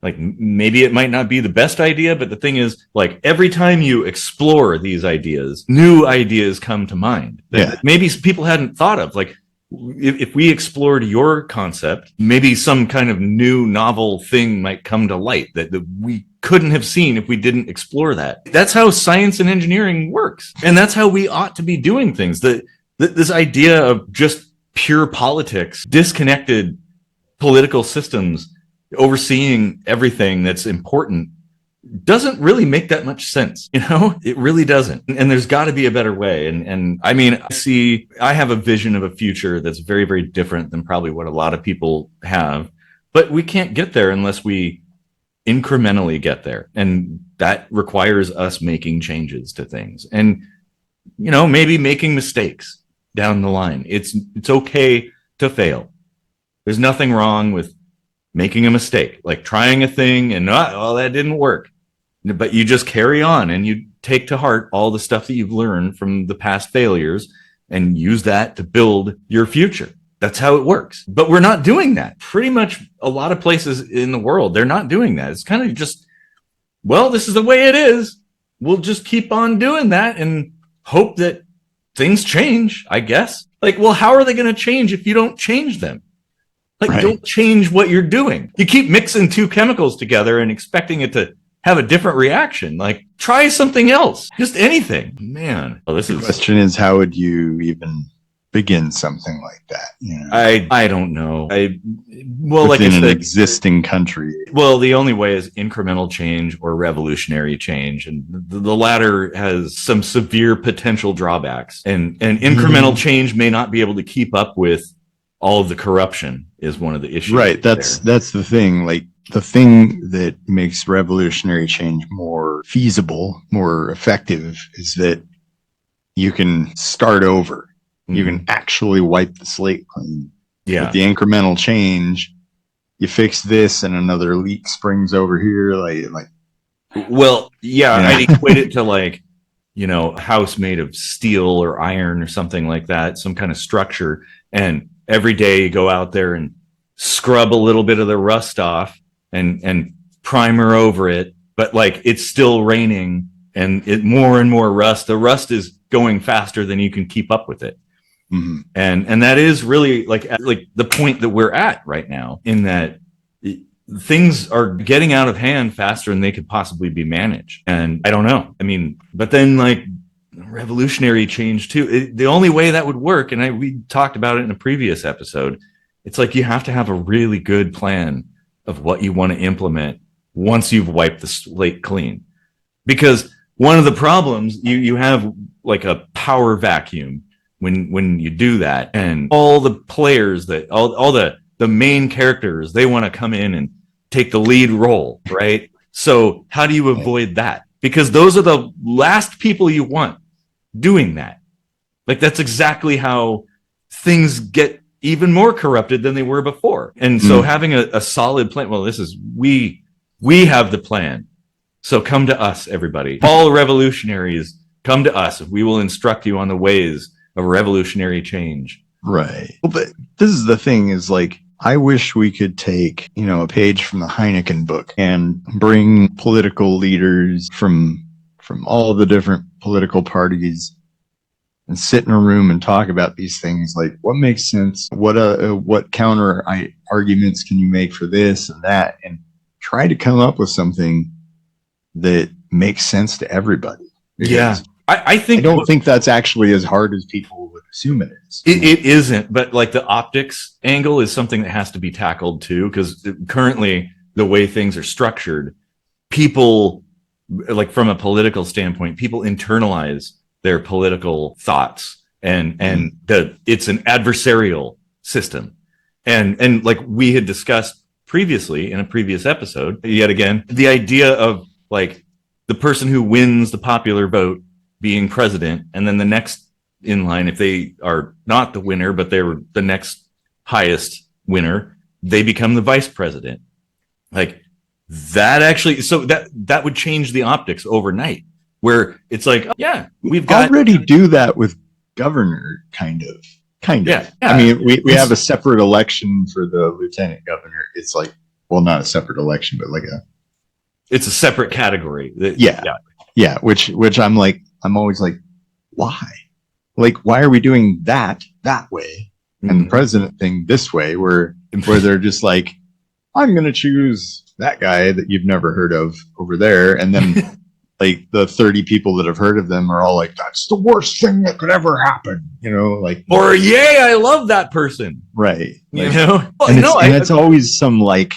Like maybe it might not be the best idea, but the thing is, like every time you explore these ideas, new ideas come to mind that maybe people hadn't thought of. Like if we explored your concept, maybe some kind of new novel thing might come to light that we couldn't have seen if we didn't explore that. That's how science and engineering works. And that's how we ought to be doing things. This idea of just pure politics, disconnected political systems overseeing everything that's important doesn't really make that much sense. It really doesn't. And there's got to be a better way. And I mean, I have a vision of a future that's very, very different than probably what a lot of people have, but we can't get there unless we incrementally get there. And that requires us making changes to things and, maybe making mistakes down the line. It's okay to fail. There's nothing wrong with making a mistake, like trying a thing and that didn't work. But you just carry on and you take to heart all the stuff that you've learned from the past failures and use that to build your future. That's how it works. But we're not doing that. Pretty much a lot of places in the world, they're not doing that. It's kind of just, well, this is the way it is. We'll just keep on doing that and hope that things change, I guess. Like, well, how are they going to change if you don't change them? Like, right. Don't change what you're doing. You keep mixing two chemicals together and expecting it to have a different reaction. Like, try something else, just anything. Man, the question is, how would you even begin something like that? I don't know. Within an existing country. Well, the only way is incremental change or revolutionary change, and the latter has some severe potential drawbacks. And incremental change may not be able to keep up with all of the corruption. Is one of the issues. Right. That's the thing. Like, the thing that makes revolutionary change more feasible, more effective, is that you can start over. Mm-hmm. You can actually wipe the slate clean. Yeah. With the incremental change, you fix this and another leak springs over here. Well, yeah, I'd equate it to a house made of steel or iron or something like that, some kind of structure. And every day you go out there and scrub a little bit of the rust off and primer over it, but it's still raining and more and more rust. The rust is going faster than you can keep up with it. Mm-hmm. And that is really like the point that we're at right now, in that things are getting out of hand faster than they could possibly be managed. And I don't know. I mean, but then revolutionary change too. The only way that would work, and we talked about it in a previous episode, it's you have to have a really good plan of what you want to implement once you've wiped the slate clean. Because one of the problems, you have a power vacuum when you do that, and all the players all the main characters, they want to come in and take the lead role, right? So how do you avoid that? Because those are the last people you want doing that. That's exactly how things get even more corrupted than they were before. And so having a solid plan, well, we have the plan. So come to us, everybody. All revolutionaries, come to us. We will instruct you on the ways of revolutionary change. Right. Well, but this is the thing, is I wish we could take, a page from the Heineken book and bring political leaders from all the different political parties and sit in a room and talk about these things. What makes sense? What counter arguments can you make for this and that? And try to come up with something that makes sense to everybody. Yeah. I don't think that's actually as hard as people would assume it is. It isn't, but the optics angle is something that has to be tackled too, because currently the way things are structured, people, from a political standpoint, people internalize their political thoughts, and it's an adversarial system. And we had discussed previously in a previous episode, yet again, the idea of the person who wins the popular vote being president, and then the next in line, if they are not the winner, but they're the next highest winner, they become the vice president. That actually, so that would change the optics overnight, where it's we've got already do that with governor, kind of. Yeah. I mean, we have a separate election for the lieutenant governor. It's not a separate election, but it's a separate category. Yeah. Which I'm always why? Why are we doing that way? And the president thing this way, where they're just I'm going to choose that guy that you've never heard of over there. And then like the 30 people that have heard of them are all like, that's the worst thing that could ever happen. Like, or yay, I love that person. right. You Like, know, well, and, no, it's always some like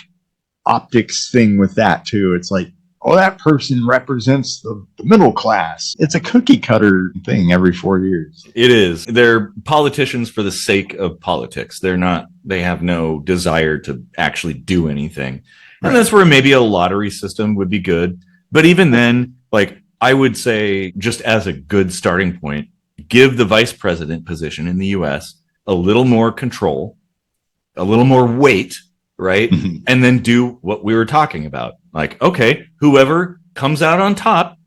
optics thing with that too. It's like, oh, that person represents the middle class. It's a cookie cutter thing every 4 years. it is. They're politicians for the sake of politics. They have no desire to actually do anything. And that's where maybe a lottery system would be good. But even then, like, I would say, just as a good starting point, give the vice president position in the US a little more control, a little more weight, right? Mhm. And then do what we were talking about. Like, okay, whoever comes out on top,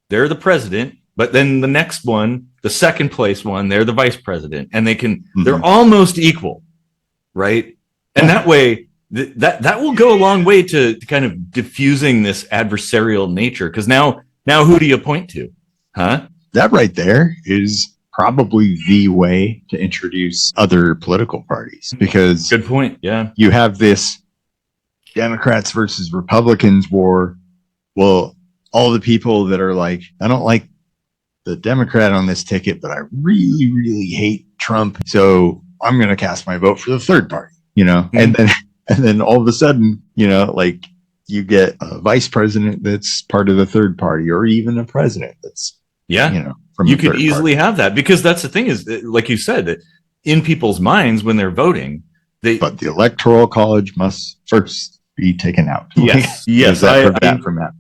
they're the president. But then the next one, the second place one, they're the vice president. And they're almost equal, right? And that way, that will go a long way to kind of diffusing this adversarial nature. Because now who do you point to? Huh? That right there is probably the way to introduce other political parties, because Good point. Yeah. you have this Democrats versus Republicans war. Well, all the people that are like, I don't like the Democrat on this ticket, but I really, really hate Trump. So I'm going to cast my vote for the third party, Mhm. and then all of a sudden, like you get a vice president that's part of the third party, or even a president that's, Yeah. from You the could third easily party. have that, because that's the thing is, like you said, that in people's minds when they're voting, But the Electoral College must first be taken out. Yes. Yes. Does that prevent from that?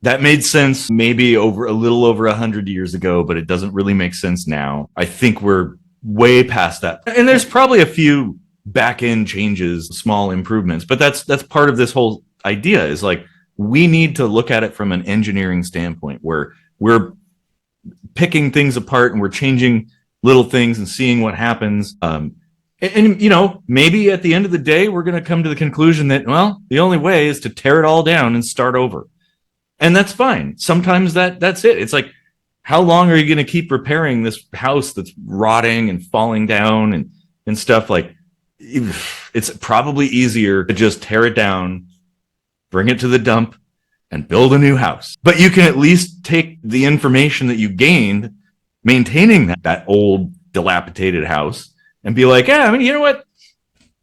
That made sense maybe a little over 100 years ago, but it doesn't really make sense now. I think we're way past that. And there's probably a few back end changes, small improvements, but that's part of this whole idea, is like, we need to look at it from an engineering standpoint, where we're picking things apart and we're changing little things and seeing what happens. And maybe at the end of the day, we're going to come to the conclusion that, well, the only way is to tear it all down and start over. And that's fine. Sometimes that's it. It's like, how long are you going to keep repairing this house that's rotting and falling down and stuff? Like, it's probably easier to just tear it down, bring it to the dump, and build a new house. But you can at least take the information that you gained maintaining that old dilapidated house and be like, yeah, I mean, you know what?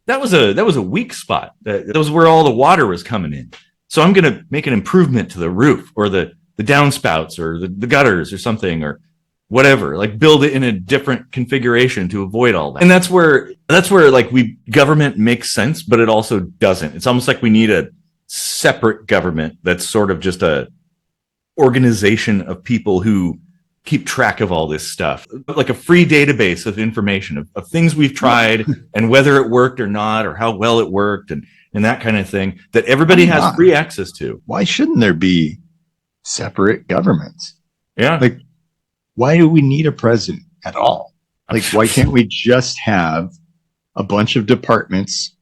That was a weak spot. That was where all the water was coming in. So I'm going to make an improvement to the roof, or the downspouts, or the gutters, or something, or whatever. Like, build it in a different configuration to avoid all that. And that's where like government makes sense, but it also doesn't. It's almost like we need a separate government that's sort of just a organization of people who keep track of all this stuff, like a free database of information of things we've tried and whether it worked or not, or how well it worked, and that kind of thing, that everybody has free access to. Why shouldn't there be separate governments? Yeah. Like, why do we need a president at all? Like, why can't we just have a bunch of departments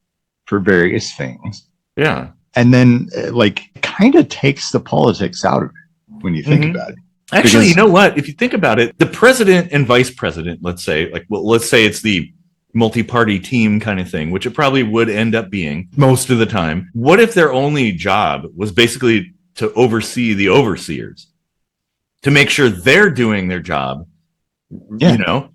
for various things? Yeah. And then, like, kind of takes the politics out of it when you think about it. Actually, you know what? If you think about it, the president and vice president, let's say it's the multi-party team kind of thing, which it probably would end up being most of the time. What if their only job was basically to oversee the overseers, to make sure they're doing their job? Yeah.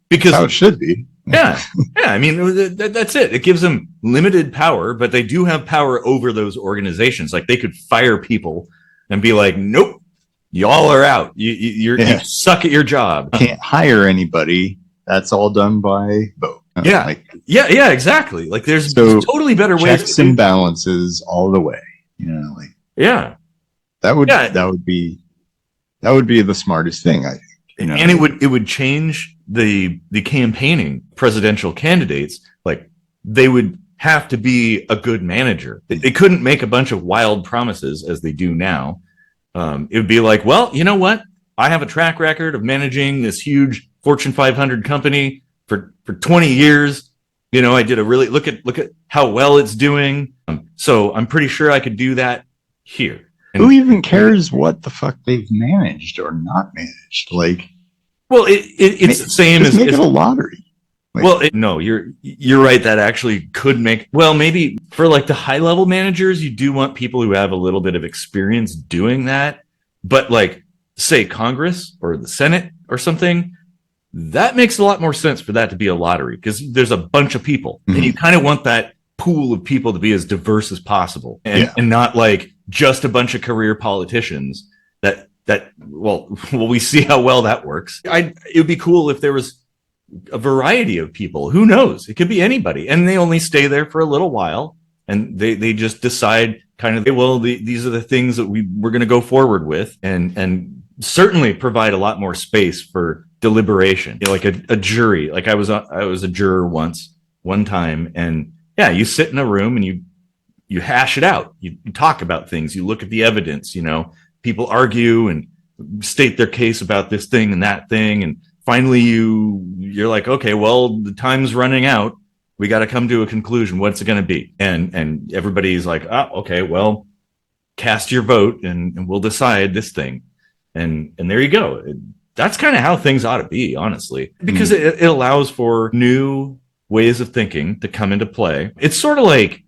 Because how it should be. Yeah. I mean, that's it. It gives them limited power, but they do have power over those organizations. Like, they could fire people and be like, nope, y'all are out. You suck at your job. Can't hire anybody. That's all done by vote. Yeah. Yeah, exactly. Like, there's totally better ways. Checks and balances all the way. Yeah. That would be the smartest thing, I think. And it would change the campaigning presidential candidates. Like, they would have to be a good manager. They couldn't make a bunch of wild promises as they do now. It would be like, well, you know what? I have a track record of managing this huge Fortune 500 company for 20 years. I did a really look at how well it's doing. So I'm pretty sure I could do that here. Who even cares what the fuck they've managed or not managed? Like, well, it's the same as make it a lottery. Like, no, you're right. That actually could make, well, maybe for like the high level managers, you do want people who have a little bit of experience doing that. But like say Congress or the Senate or something, that makes a lot more sense for that to be a lottery because there's a bunch of people and you kind of want that pool of people to be as diverse as possible and not like just a bunch of career politicians well, we see how well that works. It would be cool if there was a variety of people. Who knows? It could be anybody. And they only stay there for a little while and they just decide kind of, well, these are the things that we're going to go forward with and certainly provide a lot more space for deliberation. You know, like a jury. Like I was a juror one time, and yeah, you sit in a room and you hash it out. You talk about things. You look at the evidence. You know, people argue and state their case about this thing and that thing, and finally you're like, okay, well, the time's running out. We got to come to a conclusion. What's it going to be? And everybody's like, oh, okay, well, cast your vote and we'll decide this thing. And there you go. That's kind of how things ought to be, honestly, because it allows for new ways of thinking to come into play. It's sort of like,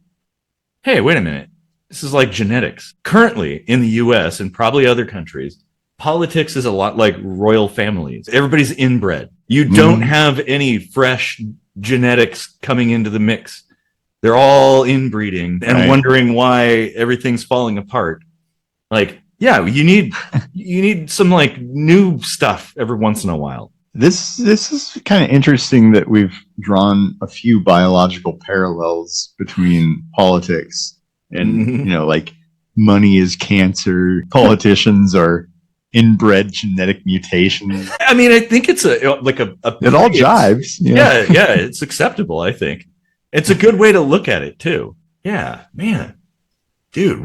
hey, wait a minute. This is like genetics. Currently in the US and probably other countries, politics is a lot like royal families. Everybody's inbred. You don't have any fresh genetics coming into the mix. They're all inbreeding and wondering why everything's falling apart. Like, yeah, you need some like new stuff every once in a while. This is kind of interesting that we've drawn a few biological parallels between politics and you know, like money is cancer, politicians are inbred genetic mutations. I mean, I think it's it all jives. Yeah, it's acceptable. I think it's a good way to look at it too. Yeah, man, dude,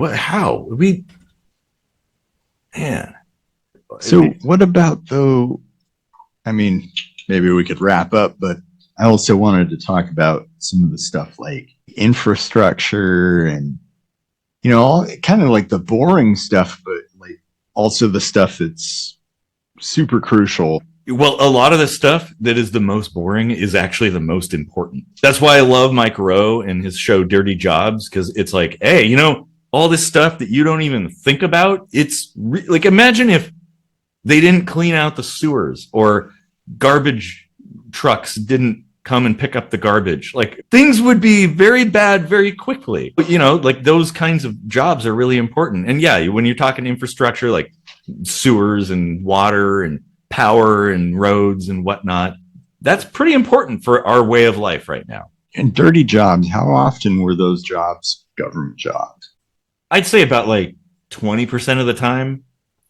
So what about though? I mean, maybe we could wrap up, but I also wanted to talk about some of the stuff like infrastructure and, you know, all kind of like the boring stuff, but like also the stuff that's super crucial. Well, a lot of the stuff that is the most boring is actually the most important. That's why I love Mike Rowe and his show Dirty Jobs, because it's like, hey, you know, all this stuff that you don't even think about, it's like, imagine if they didn't clean out the sewers or garbage trucks didn't come and pick up the garbage. Like, things would be very bad very quickly. But, you know, like those kinds of jobs are really important. And yeah, when you're talking infrastructure, like sewers and water and power and roads and whatnot, that's pretty important for our way of life right now. And dirty jobs, how often were those jobs government jobs? I'd say about like 20% of the time.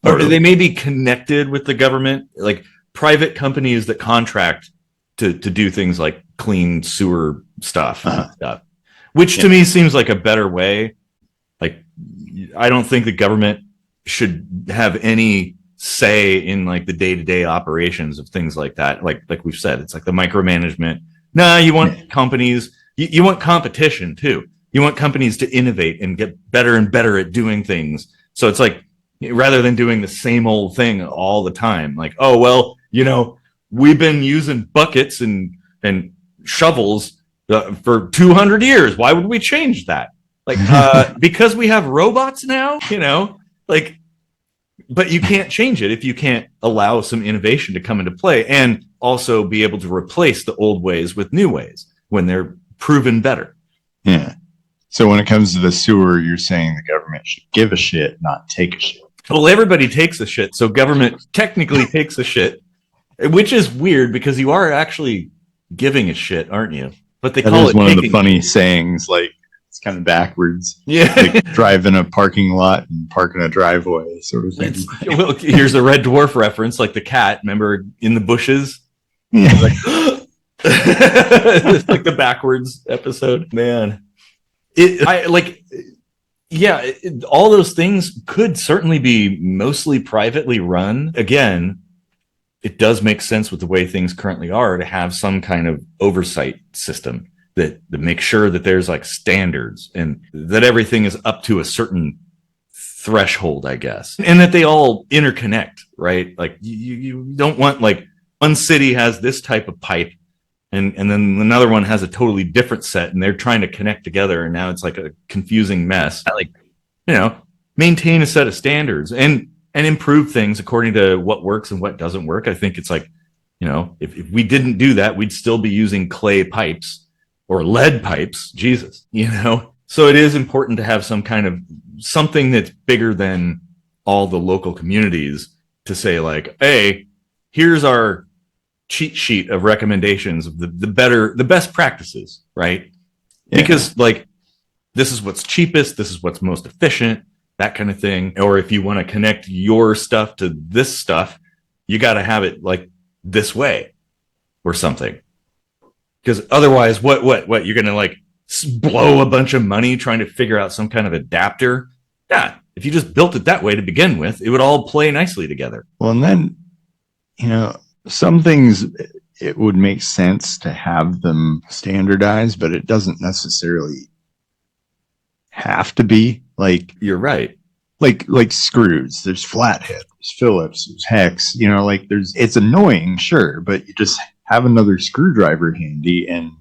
Or they may be connected with the government, like private companies that contract to do things like clean sewer stuff, which to me seems like a better way. Like, I don't think the government should have any say in like the day-to-day operations of things like that. Like we've said, it's like the micromanagement. No, you want companies, you want competition too. You want companies to innovate and get better and better at doing things. So it's like, rather than doing the same old thing all the time, like, oh, well, you know, we've been using buckets and shovels for 200 years. Why would we change that? Like, because we have robots now, you know, like, but you can't change it if you can't allow some innovation to come into play and also be able to replace the old ways with new ways when they're proven better. Yeah. So when it comes to the sewer, you're saying the government should give a shit, not take a shit. Well, everybody takes a shit, so government technically takes a shit, which is weird because you are actually giving a shit, aren't you? But they call it one of the funny sayings, like it's kind of backwards. Yeah, like drive in a parking lot and park in a driveway, sort of thing. Well, here's a Red Dwarf reference, like the cat. Remember in the bushes? Yeah. Like, it's like the backwards episode. Man, all those things could certainly be mostly privately run. Again, it does make sense with the way things currently are to have some kind of oversight system that makes sure that there's like standards and that everything is up to a certain threshold, I guess, and that they all interconnect, right? Like you don't want like one city has this type of pipe and then another one has a totally different set and they're trying to connect together. And now it's like a confusing mess. Like, you know, maintain a set of standards. And and improve things according to what works and what doesn't work. I think it's like, if we didn't do that, we'd still be using clay pipes or lead pipes. Jesus, So it is important to have some kind of something that's bigger than all the local communities to say like, hey, here's our cheat sheet of recommendations of the best practices, right? Yeah. Because like, this is what's cheapest, this is what's most efficient, that kind of thing. Or if you want to connect your stuff to this stuff, you got to have it like this way or something. Because otherwise, what you're going to like blow a bunch of money trying to figure out some kind of adapter? Yeah, if you just built it that way to begin with, it would all play nicely together. Well, and then, some things it would make sense to have them standardized, but it doesn't necessarily have to be. Like, you're right. Like screws, there's flathead, there's Phillips, there's hex, it's annoying, sure, but you just have another screwdriver handy and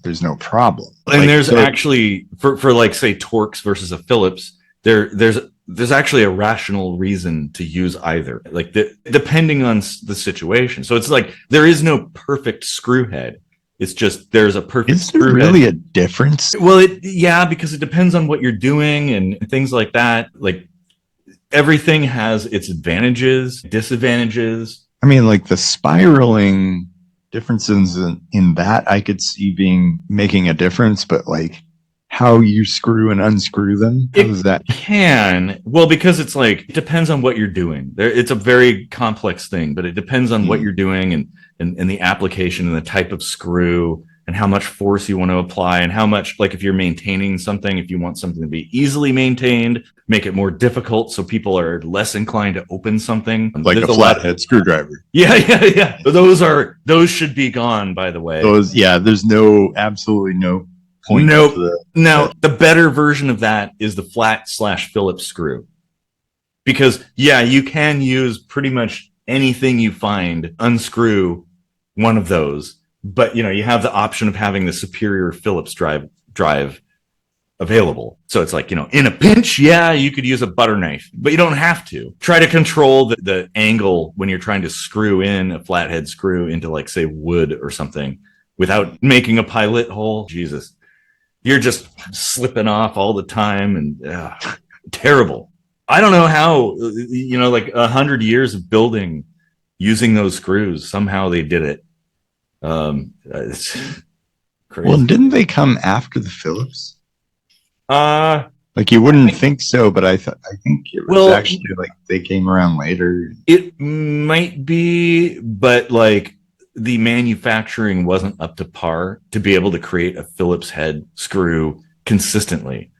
there's no problem. And there's actually for like say Torx versus a Phillips, there's actually a rational reason to use either, like depending on the situation. So it's like there is no perfect screw head. It's just there's a perfect. Is there really a difference? Well, because it depends on what you're doing and things like that. Like everything has its advantages, disadvantages. I mean, like the spiraling differences in that I could see making a difference, but like how you screw and unscrew them, how does that? Because it's like it depends on what you're doing. It's a very complex thing, but it depends on what you're doing and the application and the type of screw and how much force you want to apply and how much, like if you're maintaining something, if you want something to be easily maintained, make it more difficult so people are less inclined to open something. Like a flathead screwdriver. Yeah. Those should be gone, by the way. There's absolutely no point. Nope. Now, the better version of that is the flat/Phillips screw. Because, you can use pretty much anything you find, unscrew one of those. But, you have the option of having the superior Phillips drive available. So it's like, in a pinch, you could use a butter knife, but you don't have to. Try to control the angle when you're trying to screw in a flathead screw into, like, say, wood or something without making a pilot hole. Jesus. You're just slipping off all the time and terrible. I don't know how, like 100 years of building using those screws, somehow they did it. It's crazy. Well, didn't they come after the Phillips? Like you wouldn't think so, but I think it was actually like they came around later. It might be, but like the manufacturing wasn't up to par to be able to create a Phillips head screw consistently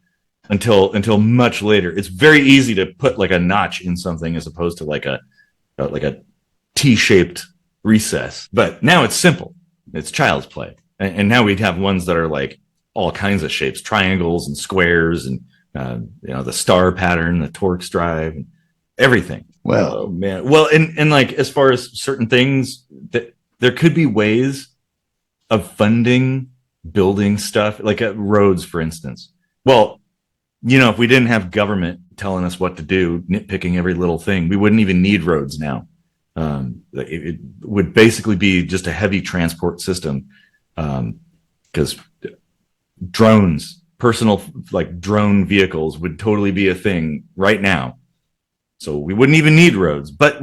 until much later. It's very easy to put like a notch in something as opposed to like a T-shaped recess. But now it's simple. It's child's play. And now we'd have ones that are like all kinds of shapes, triangles and squares and the star pattern, the Torx drive, and everything. Well, oh, man. Well, and like as far as certain things that there could be ways of funding building stuff like roads, for instance. Well, if we didn't have government telling us what to do, nitpicking every little thing, we wouldn't even need roads now. It would basically be just a heavy transport system because drones, personal like drone vehicles would totally be a thing right now. So we wouldn't even need roads. But,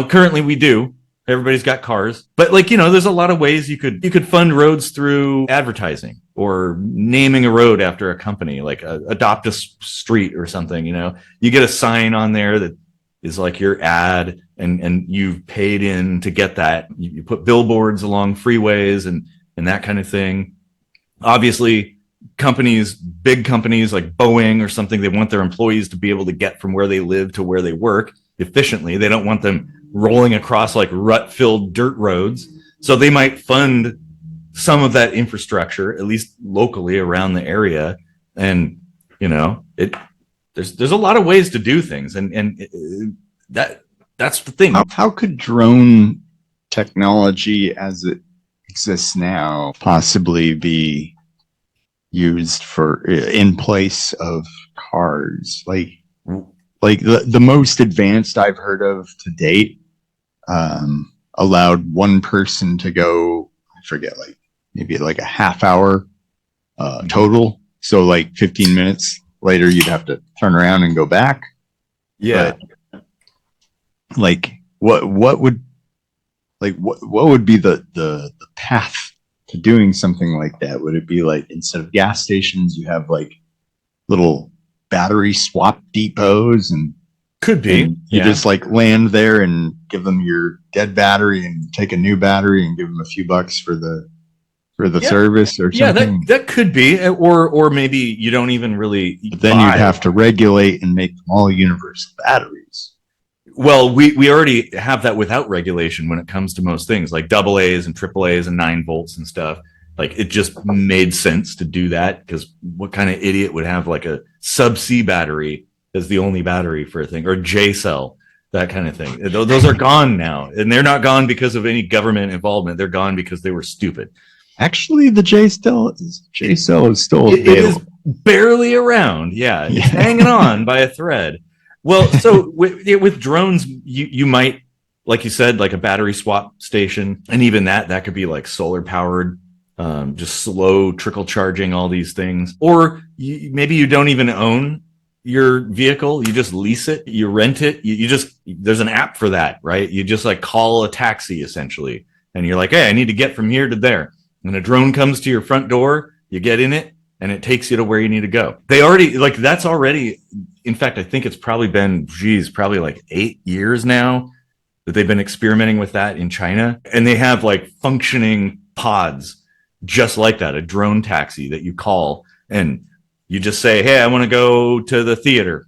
currently we do. Everybody's got cars. But there's a lot of ways you could fund roads through advertising or naming a road after a company, like adopt a street or something. You get a sign on there that is like your ad and you've paid in to get that. You put billboards along freeways and that kind of thing. Obviously, big companies like Boeing or something, they want their employees to be able to get from where they live to where they work efficiently. They don't want them rolling across like rut-filled dirt roads. So they might fund some of that infrastructure, at least locally around the area. And, there's a lot of ways to do things. And that's the thing. How could drone technology as it exists now possibly be used in place of cars? Like, like the most advanced I've heard of to date, allowed one person to go, I forget, like maybe like a half hour total. So like 15 minutes later, you'd have to turn around and go back. Yeah. But like what would be the path to doing something like that? Would it be like instead of gas stations, you have like little battery swap depots and Could be. and you just like land there and give them your dead battery and take a new battery and give them a few bucks for the service or Yeah, something. that could be, or maybe you don't even really. But then you'd have to regulate and make them all universal batteries. Well, we already have that without regulation when it comes to most things like AA's and AAA's and 9 volts and stuff. Like it just made sense to do that because what kind of idiot would have like a sub-C battery as the only battery for a thing, or J cell, that kind of thing. Those are gone now, and they're not gone because of any government involvement. They're gone because they were stupid. Actually, the J cell is still It is available. barely around. Yeah, it's hanging on by a thread. Well, so with drones, you might, like you said, like a battery swap station, and even that could be like solar powered, just slow trickle charging all these things. Or maybe you don't even own your vehicle, you just lease it, you rent it, you just, there's an app for that, right? You just like call a taxi essentially, and you're like, hey, I need to get from here to there. And a drone comes to your front door, you get in it, and it takes you to where you need to go. They already, like, that's already, in fact, I think it's probably been, probably like 8 years now that they've been experimenting with that in China. And they have like functioning pods just like that, a drone taxi that you call and you just say, hey, I want to go to the theater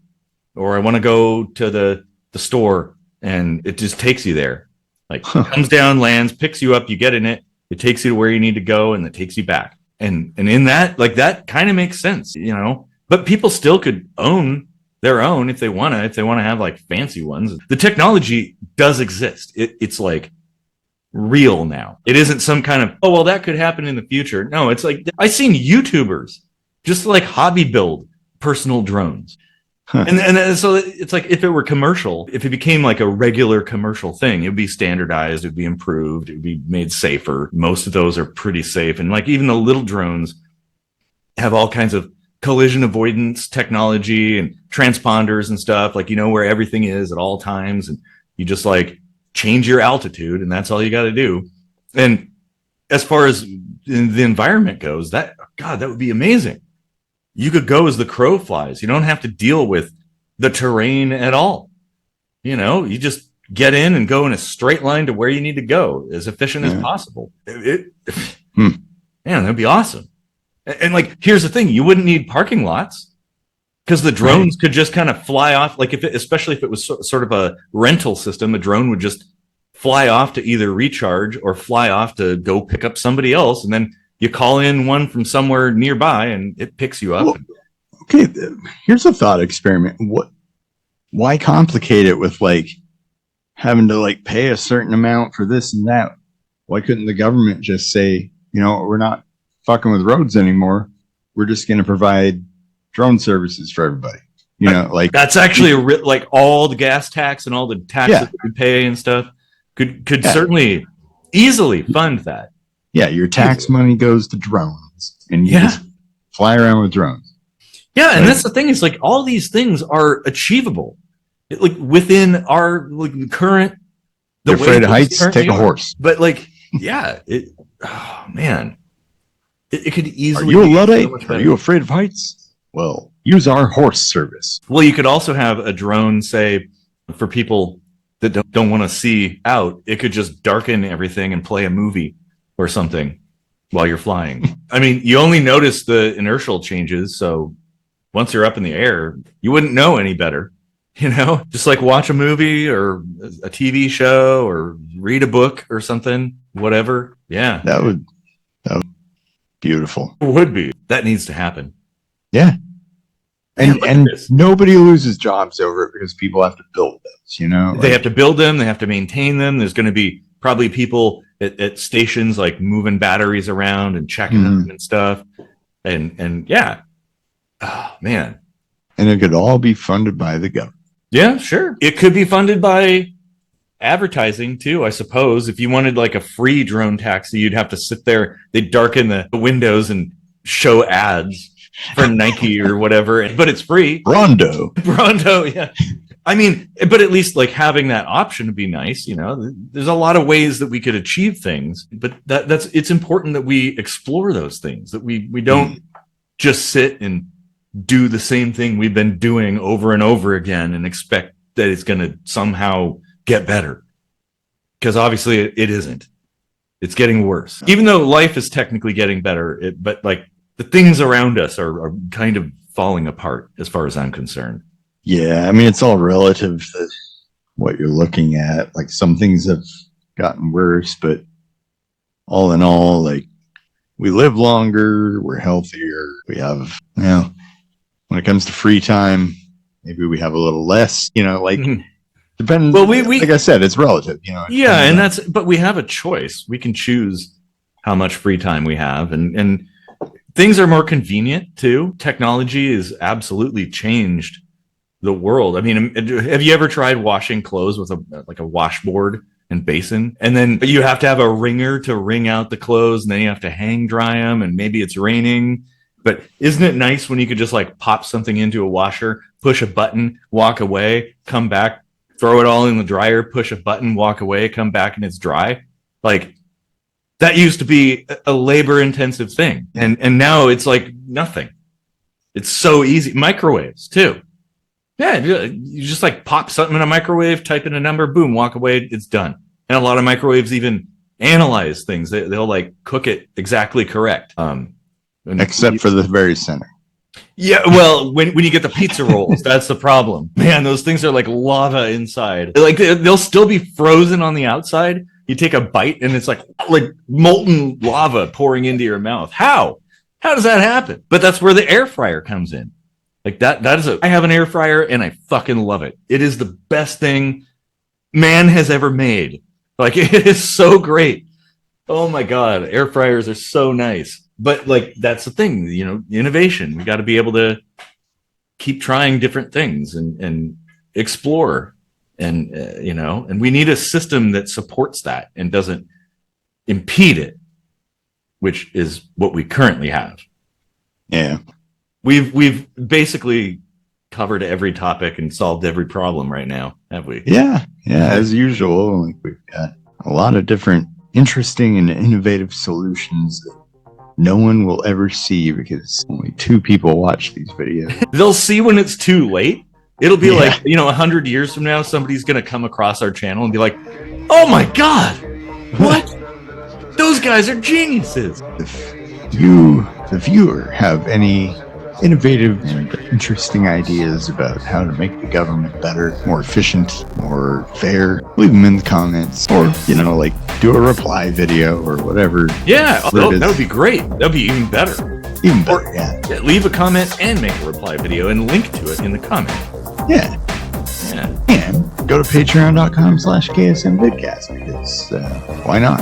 or I want to go to the store. And it just takes you there. Like comes down, lands, picks you up, you get in it. It takes you to where you need to go and it takes you back. And in that, like that kind of makes sense, you know, but people still could own their own if they want to have like fancy ones. The technology does exist. It's like real now. It isn't some kind of, oh, well, that could happen in the future. No, it's like, I've seen YouTubers just like hobby build personal drones. And so it's like if it were commercial, if it became like a regular commercial thing, it would be standardized, it would be improved, it would be made safer. Most of those are pretty safe. And like even the little drones have all kinds of collision avoidance technology and transponders and stuff, like you know where everything is at all times. And you just like change your altitude and that's all you got to do. And as far as the environment goes, that would be amazing. You could go as the crow flies. You don't have to deal with the terrain at all. You know, you just get in and go in a straight line to where you need to go as efficient as possible. Man, that'd be awesome. And like, here's the thing. You wouldn't need parking lots because the drones could just kind of fly off. Like especially if it was sort of a rental system, a drone would just fly off to either recharge or fly off to go pick up somebody else. And then you call in one from somewhere nearby and it picks you up. Well, okay, here's a thought experiment. Why complicate it with like having to like pay a certain amount for this and that? Why couldn't the government just say, you know, we're not fucking with roads anymore. We're just going to provide drone services for everybody. You know, like that's actually like all the gas tax and all the taxes that we pay and stuff could certainly easily fund that. Yeah, your tax money goes to drones, and you just fly around with drones. Yeah, and that's the thing is like all these things are achievable, like within our like current. You're afraid of heights? Take a horse. But like, yeah, oh man, it could easily. Are you a Luddite? Are you afraid of heights? Well, use our horse service. Well, you could also have a drone, say, for people that don't want to see out. It could just darken everything and play a movie or something while you're flying. I mean, you only notice the inertial changes. So once you're up in the air, you wouldn't know any better, you know, just like watch a movie or a TV show or read a book or something, whatever. Yeah. That would be beautiful. It would be. That needs to happen. Yeah. And nobody loses jobs over it because people have to build those, you know? They have to build them. They have to maintain them. There's going to be probably people at stations like moving batteries around and checking them and stuff. And yeah. Oh, man. And it could all be funded by the government. Yeah, sure. It could be funded by advertising too, I suppose. If you wanted like a free drone taxi, you'd have to sit there. They'd darken the windows and show ads for Nike or whatever, but it's free. Rondo. Rondo, yeah. I mean, but at least like having that option would be nice. You know, there's a lot of ways that we could achieve things, but it's important that we explore those things, that we don't just sit and do the same thing we've been doing over and over again and expect that it's going to somehow get better. Because obviously it isn't. It's getting worse. Even though life is technically getting better, but like the things around us are kind of falling apart as far as I'm concerned. Yeah, I mean, it's all relative to what you're looking at. Like some things have gotten worse, but all in all, like we live longer, we're healthier, we have, you know, when it comes to free time, maybe we have a little less, you know, like depends. Well, like I said, it's relative, you know. Yeah, and but we have a choice. We can choose how much free time we have, and things are more convenient too. Technology has absolutely changed the world. I mean, have you ever tried washing clothes with a washboard and basin, and then you have to have a wringer to wring out the clothes, and then you have to hang dry them, and maybe it's raining. But isn't it nice when you could just like pop something into a washer, push a button, walk away, come back, throw it all in the dryer, push a button, walk away, come back, and it's dry? Like that used to be a labor intensive thing. And now it's like nothing. It's so easy. Microwaves too. Yeah, you just like pop something in a microwave, type in a number, boom, walk away, it's done. And a lot of microwaves even analyze things. They'll like cook it exactly correct. Except for the very center. Yeah, well, when you get the pizza rolls, that's the problem. Man, those things are like lava inside. Like they'll still be frozen on the outside. You take a bite and it's like molten lava pouring into your mouth. How does that happen? But that's where the air fryer comes in. Like that is I have an air fryer and I fucking love it. It is the best thing man has ever made. Like it is so great. Oh my God, air fryers are so nice. But like that's the thing, you know, innovation. We got to be able to keep trying different things and explore, and you know, and we need a system that supports that and doesn't impede it, which is what we currently have. Yeah, we've basically covered every topic and solved every problem right now, have we? Yeah, as usual. Like we've got a lot of different interesting and innovative solutions that no one will ever see because only 2 people watch these videos. They'll see when it's too late. It'll be like, you know, 100 years from now, somebody's going to come across our channel and be like, oh my God, what? Those guys are geniuses. If you, the viewer, have any innovative and interesting ideas about how to make the government better, more efficient, more fair, leave them in the comments, or, you know, like do a reply video or whatever. Yeah, that would be great. That would be even better. Even better, yeah. Leave a comment and make a reply video and link to it in the comment. Yeah. And go to patreon.com/KSMvidcast because why not?